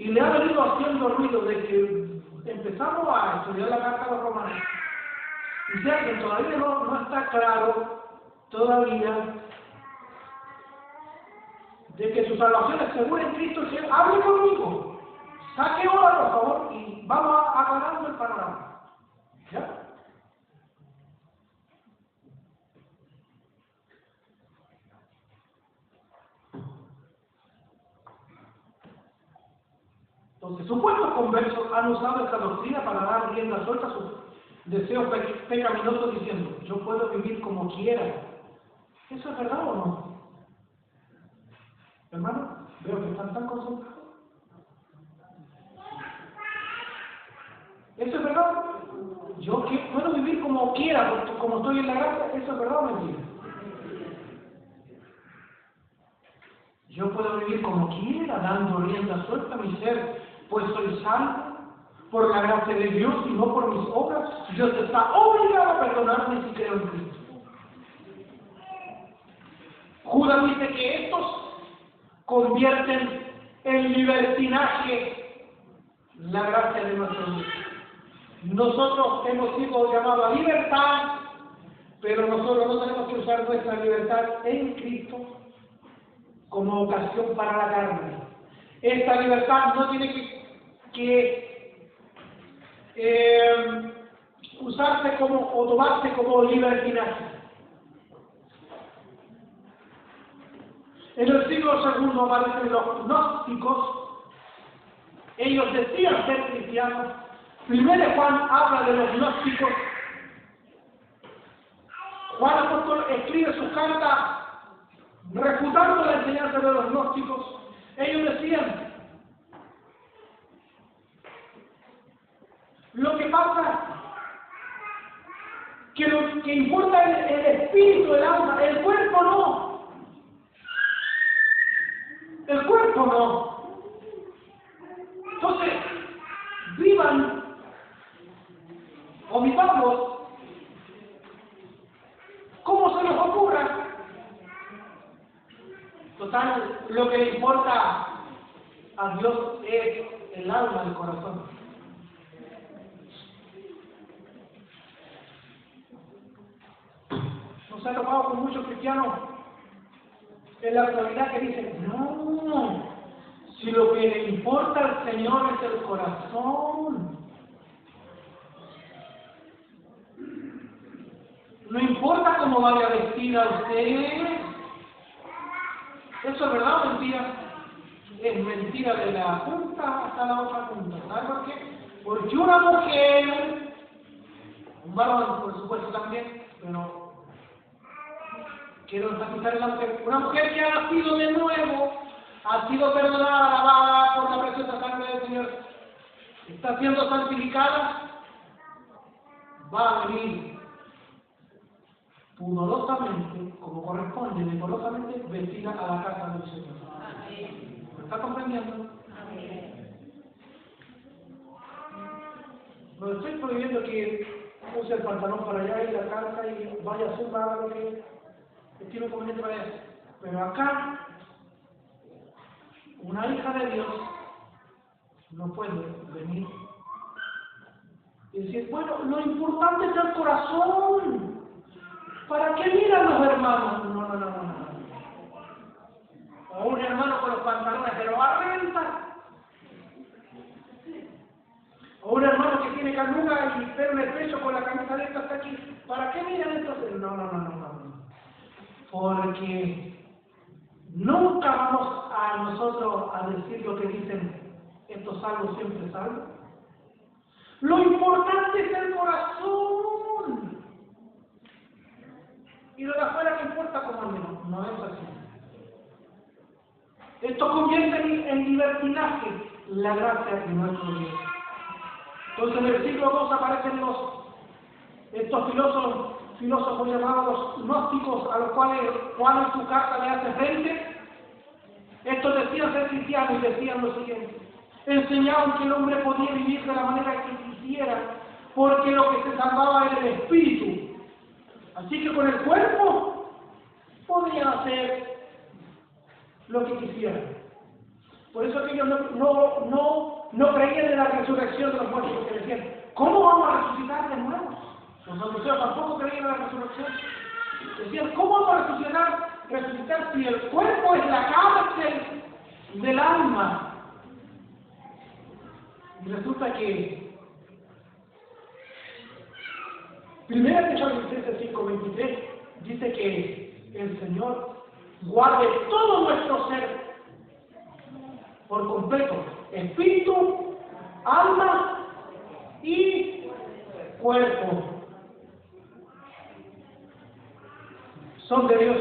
Y le ha venido haciendo ruido de que empezamos a estudiar la carta de los romanos. Y ya que todavía no está claro, todavía, de que su salvación es segura en Cristo, que hable conmigo. Saque hora, por favor, y vamos aclarando el panorama. ¿Ya? Entonces, supuestos conversos han usado esta doctrina para dar rienda suelta a sus deseos pecaminosos diciendo, yo puedo vivir como quiera. ¿Eso es verdad o no? Hermano, veo que están tan concentrados. ¿Eso es verdad? Yo puedo vivir como quiera, porque como estoy en la gracia, ¿eso es verdad o mentira? Yo puedo vivir como quiera, dando rienda suelta a mi ser, pues soy salvo por la gracia de Dios y no por mis obras. Dios está obligado a perdonarme si creo en Cristo. Judas dice que estos convierten en libertinaje la gracia de nuestro Dios. Nosotros hemos sido llamados a libertad, pero nosotros no tenemos que usar nuestra libertad en Cristo como ocasión para la carne. Esta libertad no tiene que usarse como o tomarse como libertinaje. En el siglo II aparecen los gnósticos. Ellos decían ser cristianos. Primero Juan habla de los gnósticos. Juan apóstol escribe su carta refutando la enseñanza de los gnósticos. Ellos decían, lo que pasa que lo que importa es el espíritu, el alma, el cuerpo no. El cuerpo no. Entonces, vivan o vivamos como se nos ocurra. Total, lo que le importa a Dios es el alma del corazón. Nos ha tocado con muchos cristianos en la actualidad que dicen, no, si lo que le importa al Señor es el corazón. No importa cómo vaya vestida usted. ¿Eso es verdad o mentira? Es mentira de la punta hasta la otra punta. ¿Sabe por qué? Porque una mujer, un varón por supuesto también, pero quiero enfatizar en la mujer, una mujer que ha nacido de nuevo, ha sido perdonada, lavada por la preciosa sangre del Señor, está siendo santificada, va a venir pudorosamente, como corresponde, decorosamente, vestida a la casa del Señor. ¿Me está comprendiendo? No estoy prohibiendo que use el pantalón para allá y la calza y vaya a sumar a lo que tiene conveniente para eso. Pero acá, una hija de Dios no puede venir y decir, bueno, lo importante es el corazón. ¿Para qué miran los hermanos? No. O un hermano con los pantalones de lo arrenta. O un hermano que tiene canuga y pelo en el pecho con la camisa de esta hasta aquí. ¿Para qué miran estos? No. Porque nunca vamos a nosotros a decir lo que dicen estos salvos siempre salvos. Lo importante es el corazón. Y lo de afuera que importa como al menos. No es así. Esto convierte en libertinaje la gracia de nuestro Dios. Entonces en el siglo II aparecen estos filósofos llamados gnósticos, a los cuales Juan en su carta le hace frente. Estos decían ser cristianos y decían lo siguiente: enseñaban que el hombre podía vivir de la manera que quisiera, porque lo que se salvaba era el espíritu. Así que con el cuerpo podían hacer lo que quisieran. Por eso que ellos no creían en la resurrección de los muertos, porque decían, ¿cómo vamos a resucitar de nuevo? Los saduceos tampoco creían en la resurrección. Decían, ¿cómo vamos a resucitar si el cuerpo es la cárcel del alma? Y resulta que 1 Tesalonicenses 5:23 dice que el Señor guarde todo nuestro ser por completo, espíritu, alma y cuerpo. Son de Dios.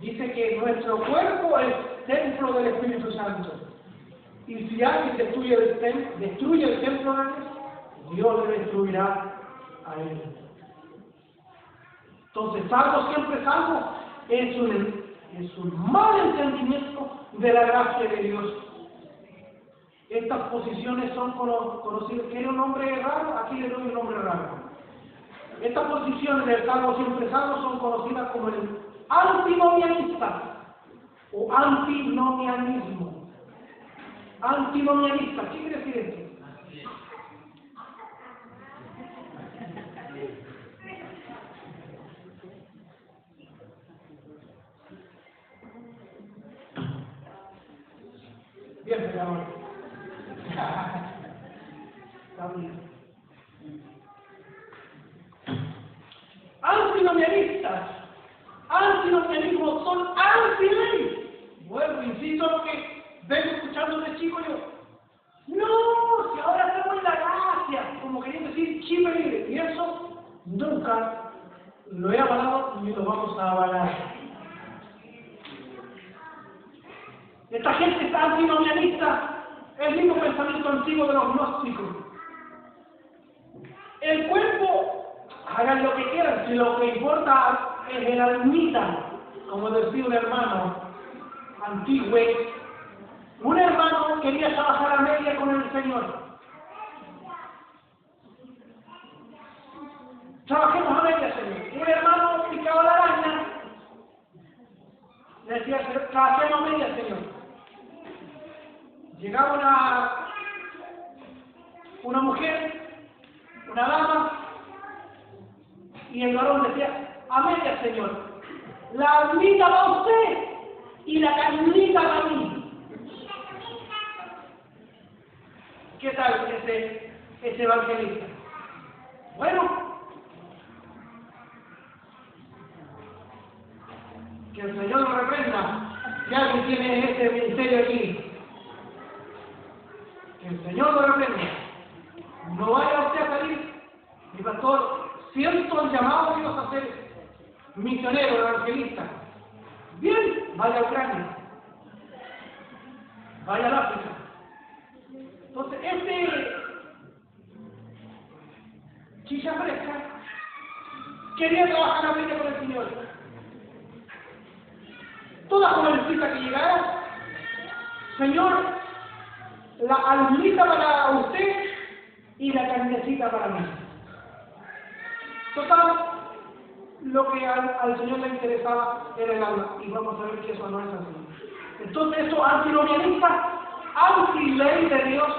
Dice que nuestro cuerpo es templo del Espíritu Santo. Y si alguien destruye el templo de Dios, Dios le destruirá a él. Entonces, salvo siempre salvo, es un mal entendimiento de la gracia de Dios. Estas posiciones son conocidas. ¿Quiere un nombre raro? Aquí le doy un nombre raro. Estas posiciones del salvo siempre salvo son conocidas como el antinomianista o antinomianismo. Antinomianista, ¿qué quiere decir esto? Bien, pecador. Está bien. Antinomianismo son anti-ley. Bueno, insisto lo que vengo escuchando de chico yo. No, si ahora estamos en la gracia, como querían decir chip libre. Y eso nunca lo he avalado ni lo vamos a avalar. Esta gente está antinomianista, es el mismo pensamiento antiguo de los gnósticos. El cuerpo, hagan lo que quieran, si lo que importa es el almita, como decía un hermano antiguo. Un hermano quería trabajar a media con el Señor. Trabajemos a media, Señor. Un hermano picaba la araña, le decía, trabajemos a media, Señor. Llegaba una mujer, una dama, y el varón decía, a media, Señor, la almita va a usted y la carnita va a mí. ¿Qué tal ese evangelista? Bueno, que el Señor lo reprenda, que alguien tiene este ministerio aquí. Que el Señor lo reprenda. No vaya usted a salir, mi pastor, siento el llamado de Dios a ser misionero, evangelista. Bien, vaya a Ucrania, vaya al África. Entonces, chicha fresca quería trabajar a media con el Señor. Toda jovencita que llegara, Señor, la almita para usted y la carnecita para mí. Total, lo que al Señor le interesaba era el alma, y vamos a ver que eso no es así. Entonces, esos antinomianistas, anti-ley de Dios,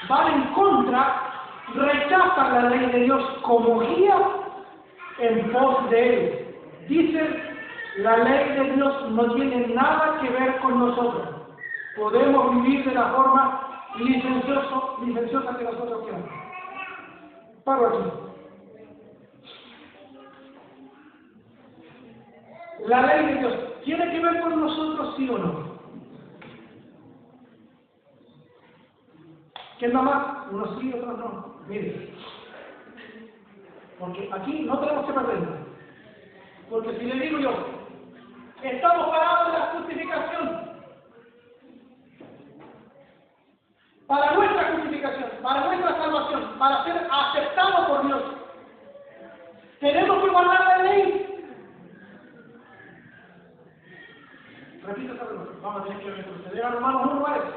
van en contra, rechazan la ley de Dios como guía en pos de Él. Dicen, la ley de Dios no tiene nada que ver con nosotros. Podemos vivir de la forma licenciosa que nosotros queramos. Paro aquí. La ley de Dios tiene que ver con nosotros, sí o no. ¿Quién da más? Unos sí, otros no. Mire, porque aquí no tenemos que perdernos. Porque si le digo yo, estamos parados en la justificación. Para nuestra justificación, para nuestra salvación, para ser aceptados por Dios, tenemos que guardar la ley. Repito esta pregunta. Vamos a tener que retroceder a Romanos 1 a eso.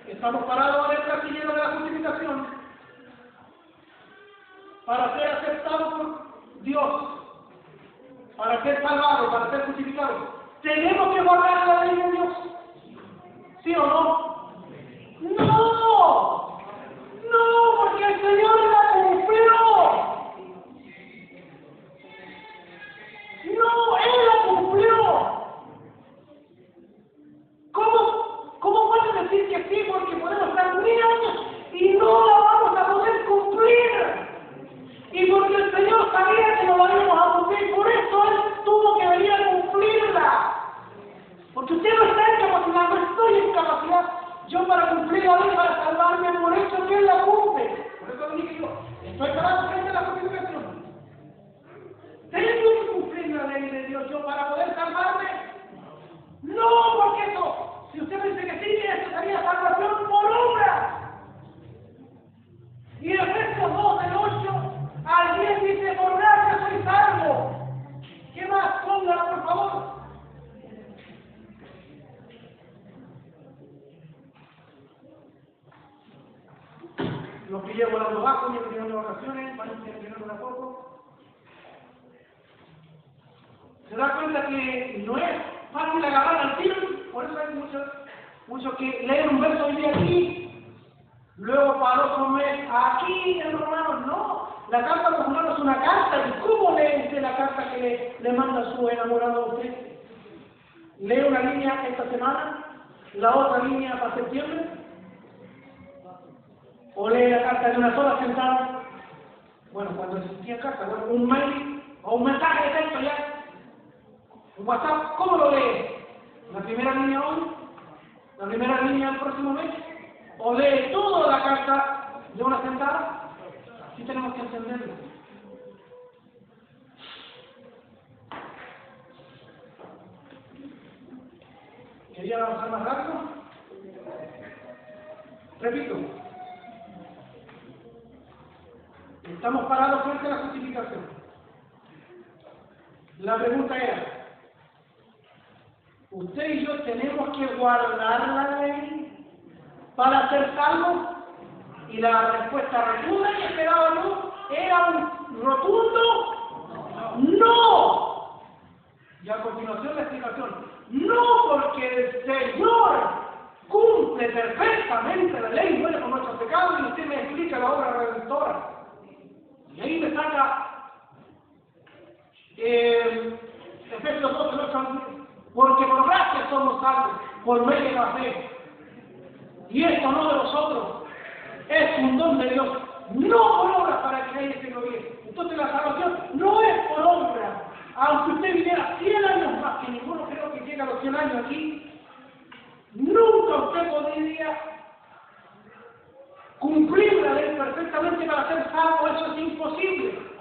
Estamos parados en el casillero de la justificación para ser aceptados por Dios, para ser salvados, para ser justificados. ¿Tenemos que guardar la ley de Dios? ¿Sí o no? ¡No! ¡No! Porque el Señor la cumplió. ¡No! ¡Él la cumplió! ¿Cómo pueden decir que sí? Porque podemos estar 1000 años y no la vamos a poder cumplir. Y porque el Señor sabía que no la íbamos a cumplir, por eso Él tuvo que venir a cumplirla. Porque usted no está en capacidad, no estoy en capacidad yo para cumplir la ley, para salvarme, por eso que Él la cumple. Por eso le dije yo, estoy parado frente a la justificación. ¿Tengo que cumplir la ley de Dios yo para poder salvarme? No, porque eso, si usted me dice que sí, eso sería salvación por obra. Y en Efesios 2, del 8 al 10 dice, por gracia soy salvo. ¿Qué más? Póngala, por favor. Los que llevo hablando bajo, y terminando oraciones, van a terminar a poco. Se da cuenta que no es fácil agarrar al tiro, por eso hay muchos que leen un verso hoy día aquí, luego para otro mes aquí, hermanos, no. La carta a los hermanos es una carta, ¿y cómo lee usted la carta que le manda su enamorado a usted? ¿Lee una línea esta semana, la otra línea para septiembre? ¿O lee la carta de una sola sentada? Bueno, cuando existía carta, bueno, un mail o un mensaje de texto ya. Un WhatsApp, ¿cómo lo lee? ¿La primera línea hoy? ¿La primera línea el próximo mes? ¿O lee toda la carta de una sentada? Sí tenemos que entenderlo. ¿Quería avanzar más rápido? Repito. Estamos parados frente a la justificación. La pregunta era, ¿usted y yo tenemos que guardar la ley para ser salvos? Y la respuesta rotunda que esperaba yo era un rotundo no. Y a continuación la explicación. No porque el Señor cumple perfectamente la ley, muere por nuestros pecados y usted me explica la obra redentora. Y ahí me saca Efesios 2, 8 al 10. Porque por gracia somos salvos, por medio de la fe. Y esto no de nosotros, es un don de Dios, no por obras para que nadie se gloríe. Entonces la salvación no es por obra. Aunque usted viviera 100 años más, que ninguno creo que llegue a los 100 años aquí, nunca usted podría cumplir la ley perfectamente para ser salvo. Eso es imposible.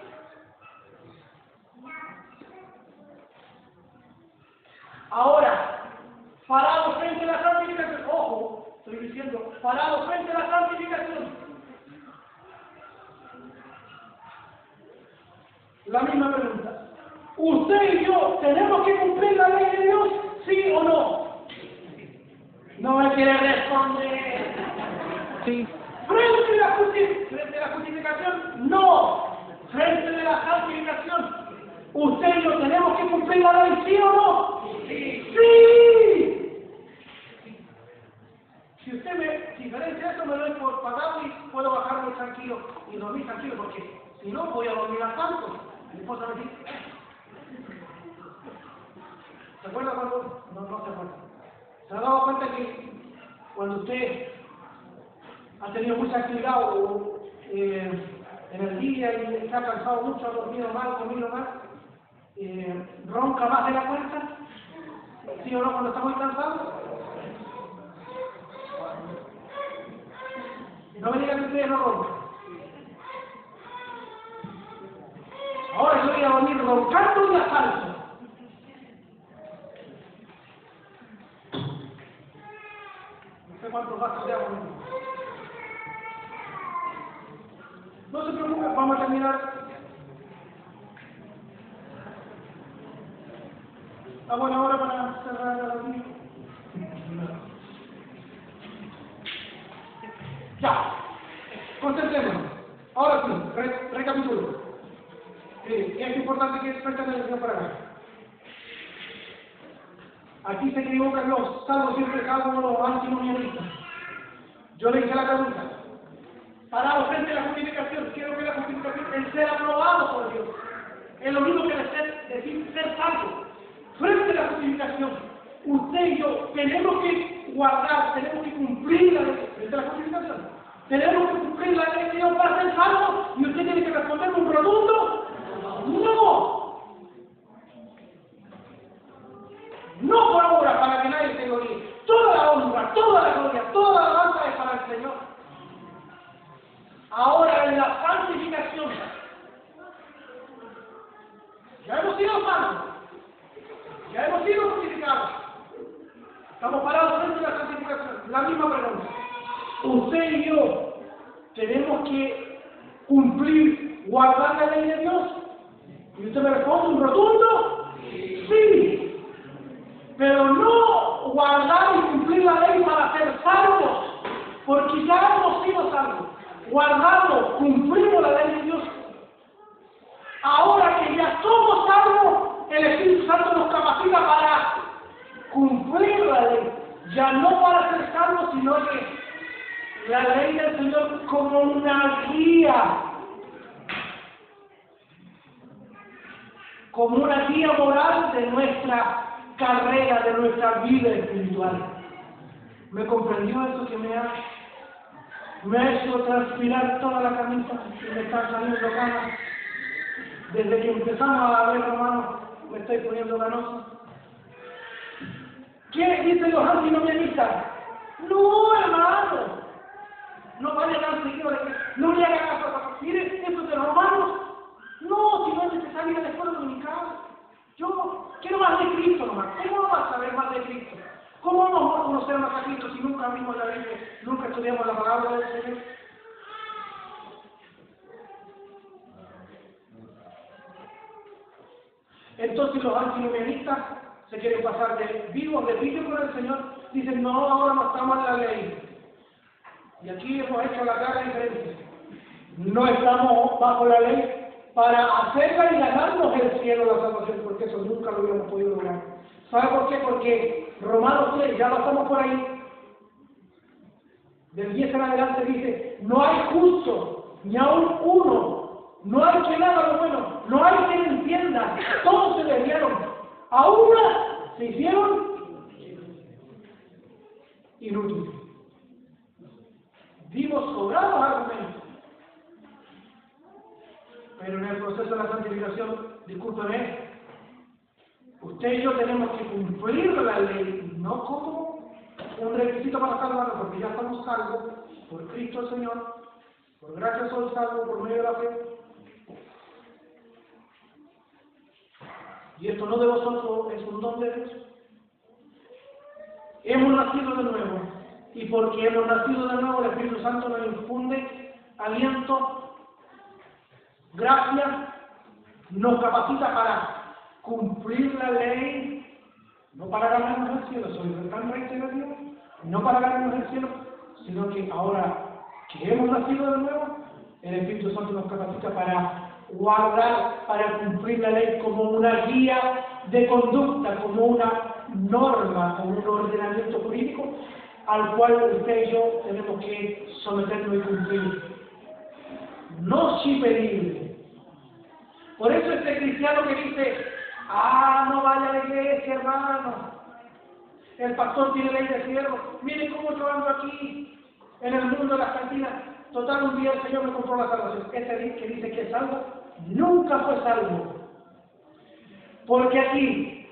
Ahora, parado frente a la santificación, ojo, estoy diciendo, parado frente a la santificación. La misma pregunta. ¿Usted y yo tenemos que cumplir la ley de Dios? ¿Sí o no? No me quiere responder. Sí. Frente a la justificación, no. Frente a la santificación, ¿usted y yo tenemos que cumplir la ley? ¿Sí o no? Sí. ¡Sí! Si usted me diferencia eso, me doy por pagado y puedo bajarme tranquilo y dormir tranquilo, porque si no voy a dormir al tanto. Mi esposa me dice, ¿se acuerda cuando? No se acuerda. ¿Se ha dado cuenta que cuando usted ha tenido mucha actividad en el día y está cansado mucho, ha dormido mal, comido mal, ronca más de la cuenta? ¿Sí o no cuando está muy cansado? No me digan que ustedes no roncan. Ahora yo voy a dormir roncando y a falso. No sé cuántos vasos de agua. No se preocupe, vamos a terminar. Está buena hora para cerrar la reunión. Ya, concentrémonos. Ahora sí, recapitulo. Es importante que presten atención para acá. Aquí se equivocan los salvos, siempre salvo los antinomianistas. Yo le hice la pregunta. Parado frente a la justificación, quiero que la justificación es ser aprobado por Dios. Es lo mismo que decir ser salvo. Frente a la justificación, usted y yo tenemos que guardar, tenemos que cumplir la ley. Frente a la justificación, tenemos que cumplir la ley de Dios para ser salvo, y usted tiene que responder un rotundo no. No por obra, para que nadie se gloríe. Toda la honra, toda la gloria, toda la alabanza es para el Señor. Ahora en la santificación, ya hemos sido salvos, ya hemos sido justificados. Estamos parados frente a la santificación. La misma pregunta. Usted y yo tenemos que cumplir, guardar la ley de Dios. Y usted me responde un rotundo sí. Pero no guardar y cumplir la ley para ser salvos, porque ya hemos sido salvos. Guardamos, cumplimos la ley de Dios. Ahora que ya somos salvos, el Espíritu Santo nos capacita para cumplir la ley. Ya no para ser salvos, sino que la ley del Señor como una guía. Como una guía moral de nuestra carrera, de nuestra vida espiritual. ¿Me comprendió eso que me ha hecho transpirar toda la camisa y me está saliendo ganas? Desde que empezamos a ver Romanos, me estoy poniendo ganoso. ¿Qué dicen los antinomianistas? No, hermano, no vaya tan seguido de que no le haga caso a papá. Mire, eso de Romanos, no, si no es necesario ir a la escuela dominical. Yo quiero más de Cristo nomás. ¿Cómo vamos a saber más de Cristo? ¿Cómo vamos a conocer más a Cristo si nunca vimos la Biblia, nunca estudiamos la palabra del Señor? Entonces los antinomianistas se quieren pasar de vivos, de pillo con el Señor. Dicen, no, ahora no estamos en la ley. Y aquí hemos hecho la clara diferencia. No estamos bajo la ley para hacerla y ganarnos el cielo, la salvación, porque eso nunca lo hubiéramos podido lograr. ¿Sabe por qué? Porque Romanos 3, ya lo estamos por ahí, del 10 en adelante dice, no hay justo, ni aún uno, no hay quien haga lo bueno, no hay quien entienda, todos se desviaron, a una se hicieron inútiles. Dimos sobrados argumentos. Pero en el proceso de la santificación, discúlpeme, usted y yo tenemos que cumplir la ley, no como un requisito para salvarnos, porque ya estamos salvos por Cristo el Señor, por gracia soy salvo por medio de la fe. Y esto no de vosotros, es un don de Dios. Hemos nacido de nuevo, y porque hemos nacido de nuevo, el Espíritu Santo nos infunde aliento, gracia, nos capacita para cumplir la ley, no para ganarnos el cielo, soy tan reiterativo, no para ganarnos el cielo, sino que ahora que hemos nacido de nuevo, el Espíritu Santo nos capacita para guardar, para cumplir la ley como una guía de conducta, como una norma, como un ordenamiento jurídico al cual usted y yo tenemos que someternos y cumplir. No chiperible. Por eso este cristiano que dice, no vaya a la iglesia, hermano, el pastor tiene ley de siervo, mire cómo yo ando aquí en el mundo de las cantinas, total un día el Señor me compró la salvación. Este que dice que es salvo, nunca fue salvo, porque aquí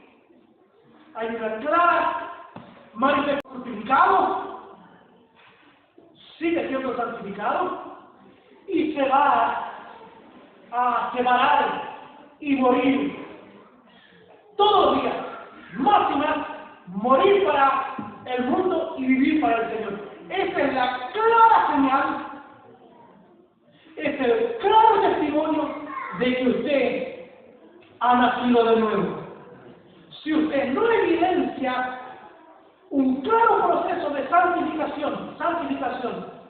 hay una clara manifestación. Santificado, sigue siendo santificado y se va a separar y morir todos los días, más y más, morir para el mundo y vivir para el Señor. Esa es la clara señal, es el claro testimonio de que usted ha nacido de nuevo. Si usted no evidencia un claro proceso de santificación,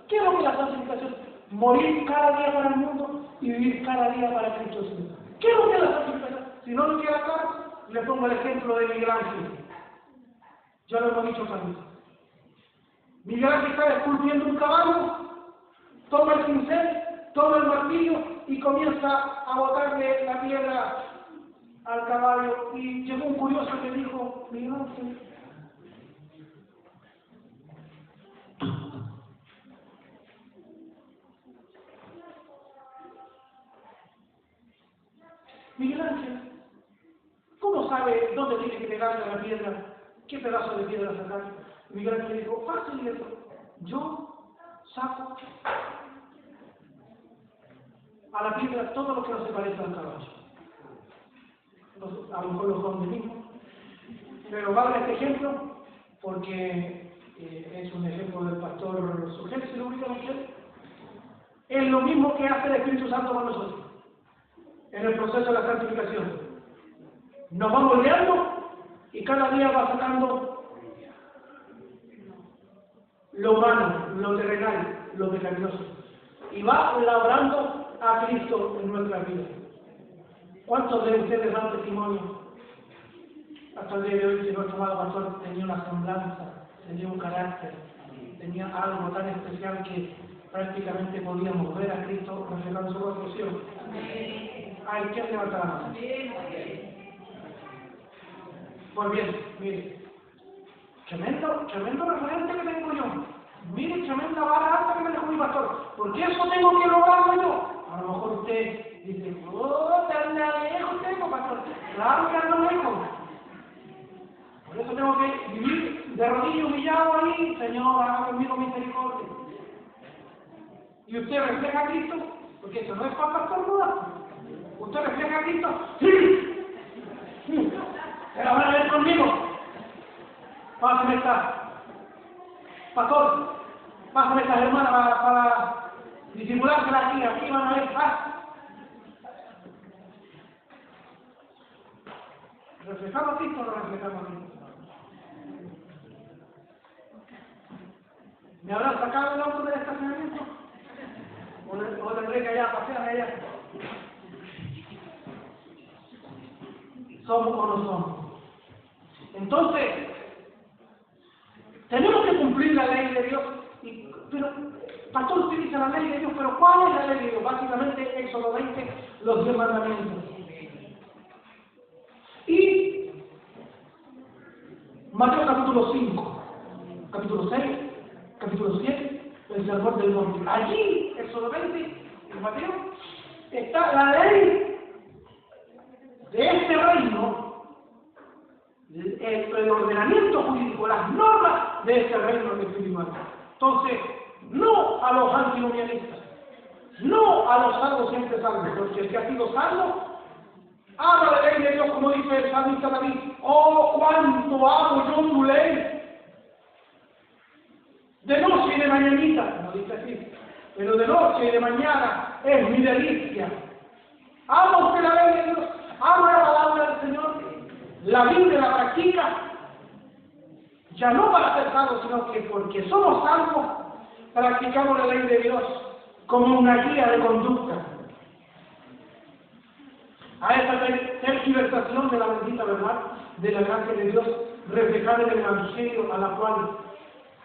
¿qué es lo que es la santificación? Morir cada día para el mundo y vivir cada día para Cristo Señor. ¿Qué es lo que es la santificación? Si no lo queda claro, le pongo el ejemplo de Miguel Ángel. Ya lo hemos dicho también. Miguel Ángel está esculpiendo un caballo, toma el pincel, toma el martillo y comienza a botarle la piedra al caballo. Y llegó un curioso que dijo, Miguel Ángel, Miguel Ángel, ¿cómo sabe dónde tiene que pegarle a la piedra? ¿Qué pedazo de piedra sacar? Miguel Ángel dijo, fácil eso. Yo saco a la piedra todo lo que no se parece al caballo. A lo mejor los dos de mismo. Pero vale este ejemplo porque es un ejemplo del pastor Sugel, si lo ubican ustedes. Es lo mismo que hace el Espíritu Santo con nosotros en el proceso de la santificación. Nos va moldeando y cada día va sacando lo humano, lo terrenal, lo pecaminoso. Y va labrando a Cristo en nuestra vida. ¿Cuántos de ustedes dan testimonio hasta el día de hoy que nuestro amado pastor tenía una semblanza, tenía un carácter, tenía algo tan especial que prácticamente podíamos ver a Cristo reflejando su rostro? Ay, ¿quién levanta la mano? Pues bien, mire, tremendo referente que tengo yo. Mire, tremenda vara alta que me dejó mi pastor. ¿Por qué eso tengo que lograrlo yo? A lo mejor usted dice, oh, tan lejos tengo, pastor. Claro que ando lejos. Por eso tengo que vivir de rodillas humillado ahí. Señor, haga conmigo misericordia. ¿Y usted refleja a Cristo? Porque eso no es para pastor, ¿no? ¿Usted refleja a Cristo? ¡Sí! Pero ahora ven conmigo. Pásame esta. Pastor, pásame estas hermanas para disimulársela aquí van a ver. ¿Reflejamos a Cristo o no reflejamos a Cristo? ¿Me habrán sacado el auto del estacionamiento? ¿O tendré que allá, pasear allá? ¿Somos o no somos? Entonces, tenemos que cumplir la ley de Dios. Pero, pastor, usted dice la ley de Dios, pero ¿cuál es la ley de Dios? Básicamente, Éxodo 20, los 10 mandamientos. Y Mateo capítulo 5, capítulo 6, capítulo 7, el sermón del monte. Allí, Éxodo 20, en Mateo, está la ley de este reino, el ordenamiento jurídico, las normas de este reino espiritual. Entonces, no a los antinomianistas, no a los salvos siempre salvos, porque el que ha sido salvo ama la ley de Dios, como dice el salmista David. Oh, cuánto amo yo tu ley. De noche y de mañanita, no dice así, pero de noche y de mañana es mi delicia. ¿Ama usted la ley de Dios? ¿Ama la palabra del Señor? ¿La vive, la practica? Ya no para ser salvos, sino que porque somos salvos, practicamos la ley de Dios como una guía de conducta. A esa tergiversación de la bendita verdad de la gracia de Dios reflejada en el Evangelio, a la cual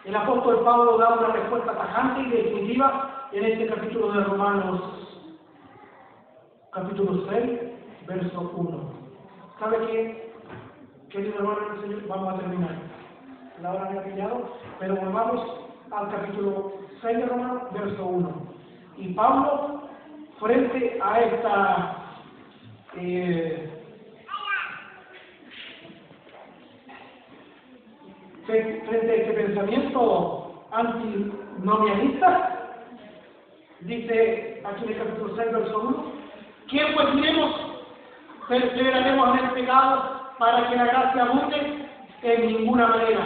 el apóstol Pablo da una respuesta tajante y definitiva en este capítulo de Romanos, capítulo 6, verso 1. ¿Sabe qué? Querido hermano del Señor, vamos a terminar. La hora me ha pillado, pero volvamos al capítulo 6 de Romanos, verso 1. Y Pablo, frente a esta frente a este pensamiento antinomianista, dice aquí en el capítulo 6, verso 1, ¿qué pues diremos? ¿Perseveraremos en el pecado para que la gracia abunde? En ninguna manera.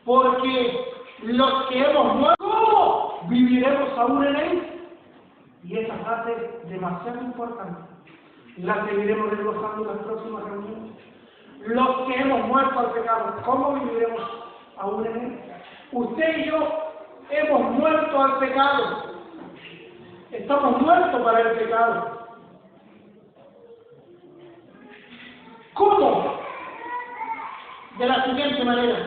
Porque los que hemos muerto, ¿cómo viviremos aún en él? Y esa frase es demasiado importante. La seguiremos desglosando en las próximas reuniones. Los que hemos muerto al pecado, ¿cómo viviremos aún en él? Usted y yo hemos muerto al pecado. Estamos muertos para el pecado. ¿Cómo de la siguiente manera.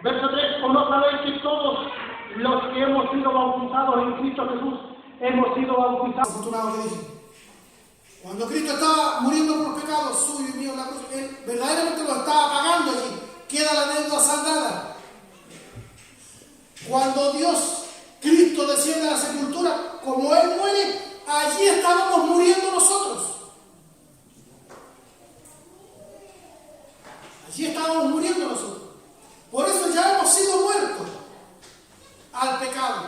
Verso 3, ¿o no sabéis que todos los que hemos sido bautizados en Cristo Jesús hemos sido bautizados? Afortunado que dije. Cuando Cristo estaba muriendo por los pecados suyos y míos en la cruz, Él verdaderamente lo estaba pagando allí. Queda la deuda saldada. Cuando Cristo desciende a la sepultura, como Él muere, allí estábamos muriendo nosotros. Allí estábamos muriendo nosotros. Por eso ya hemos sido muertos al pecado.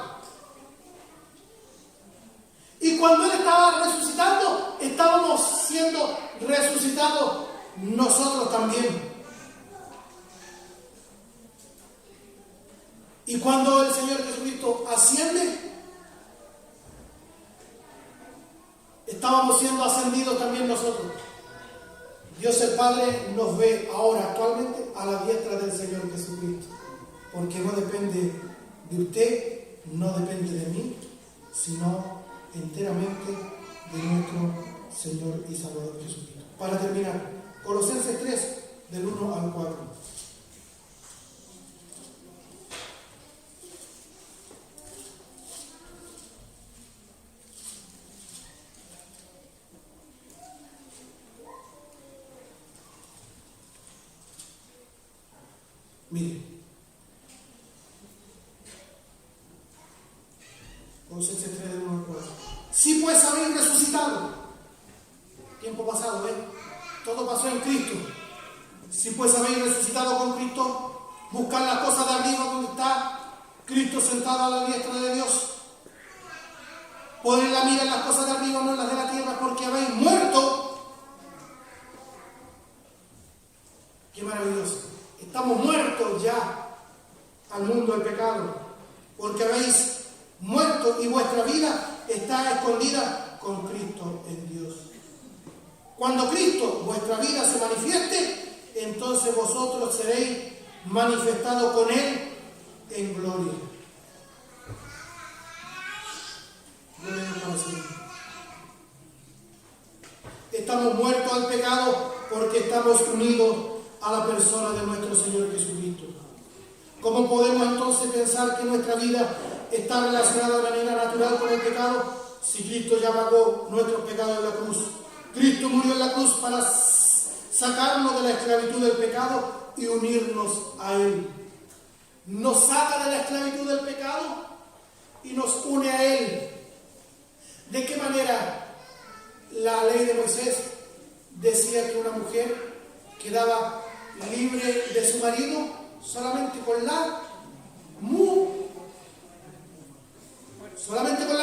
Y cuando Él estaba resucitando, estábamos siendo resucitados nosotros también. Y cuando el Señor Jesucristo asciende, estábamos siendo ascendidos también nosotros. Dios el Padre nos ve ahora actualmente a la diestra del Señor Jesucristo, porque no depende de usted, no depende de mí, sino enteramente de nuestro Señor y Salvador Jesucristo. Para terminar, Colosenses 3, del 1 al 4. Mire, Colosenses 3 del 1 al 4. Si pues habéis resucitado, tiempo pasado, todo pasó en Cristo. Si pues habéis resucitado con Cristo, buscad las cosas de arriba donde está Cristo sentado a la diestra de Dios. Poned la mira en las cosas de arriba, no en las de la tierra, porque habéis muerto. Qué maravilloso. Estamos muertos ya al mundo del pecado, porque habéis muerto y vuestra vida está escondida con Cristo en Dios. Cuando Cristo, vuestra vida, se manifieste, entonces vosotros seréis manifestados con Él en gloria. Gloria a Dios para siempre. Estamos muertos al pecado porque estamos unidos a la persona de nuestro Señor Jesucristo. ¿Cómo podemos entonces pensar que nuestra vida está relacionada de manera natural con el pecado si Cristo ya pagó nuestros pecados en la cruz? Cristo murió en la cruz para sacarnos de la esclavitud del pecado y unirnos a Él. Nos saca de la esclavitud del pecado y nos une a Él. ¿De qué manera? La ley de Moisés decía que una mujer quedaba libre de su marido solamente con la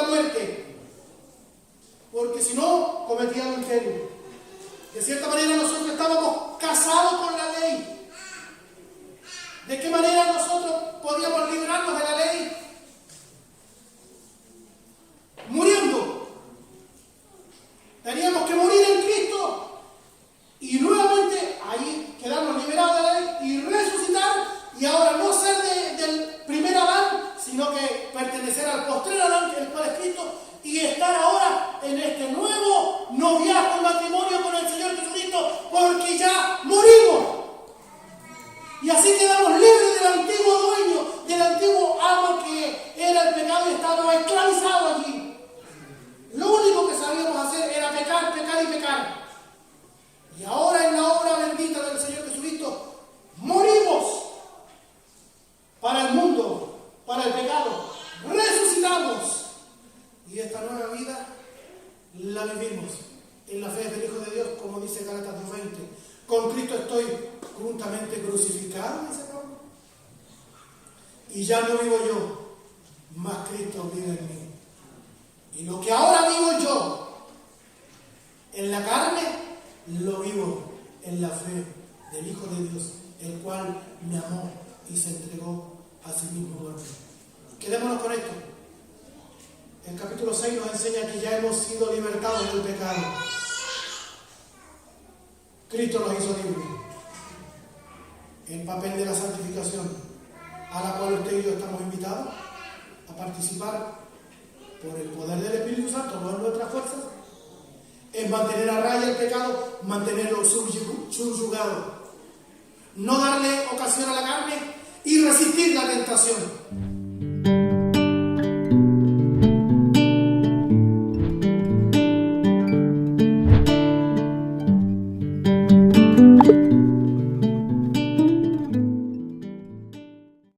muerte, porque si no cometía adulterio. De cierta manera nosotros estábamos casados con la ley. ¿De qué manera nosotros podíamos librarnos de la ley? Muriendo. Teníamos que morir en Cristo y nuevamente ahí quedarnos liberados de la ley y resucitar, y ahora no ser del primer Adán, sino que pertenecer al postrer Adán, el cual es Cristo, y estar ahora en este nuevo noviazgo, matrimonio con el Señor Jesucristo, porque ya morimos. Y así quedamos libres del antiguo dueño, del antiguo amo que era el pecado, y estábamos esclavizados allí. Lo único que sabíamos hacer era pecar, pecar y pecar. Y ahora en la obra bendita del Señor Jesucristo morimos para el mundo, para el pecado, resucitamos y esta nueva vida la vivimos en la fe del Hijo de Dios, como dice Gálatas 2:20. Con Cristo estoy juntamente crucificado, dice Pablo. Y ya no vivo yo, mas Cristo vive en mí. Y lo que ahora vivo yo en la carne, lo vivo en la fe del Hijo de Dios, el cual me amó y se entregó a sí mismo por mí. Quedémonos con esto. El capítulo 6 nos enseña que ya hemos sido libertados del pecado. Cristo nos hizo libres. El papel de la santificación, a la cual usted y yo estamos invitados a participar por el poder del Espíritu Santo, no en nuestras fuerzas, es mantener a raya el pecado, mantenerlo subyugado. no darle ocasión a la carne y resistir la tentación.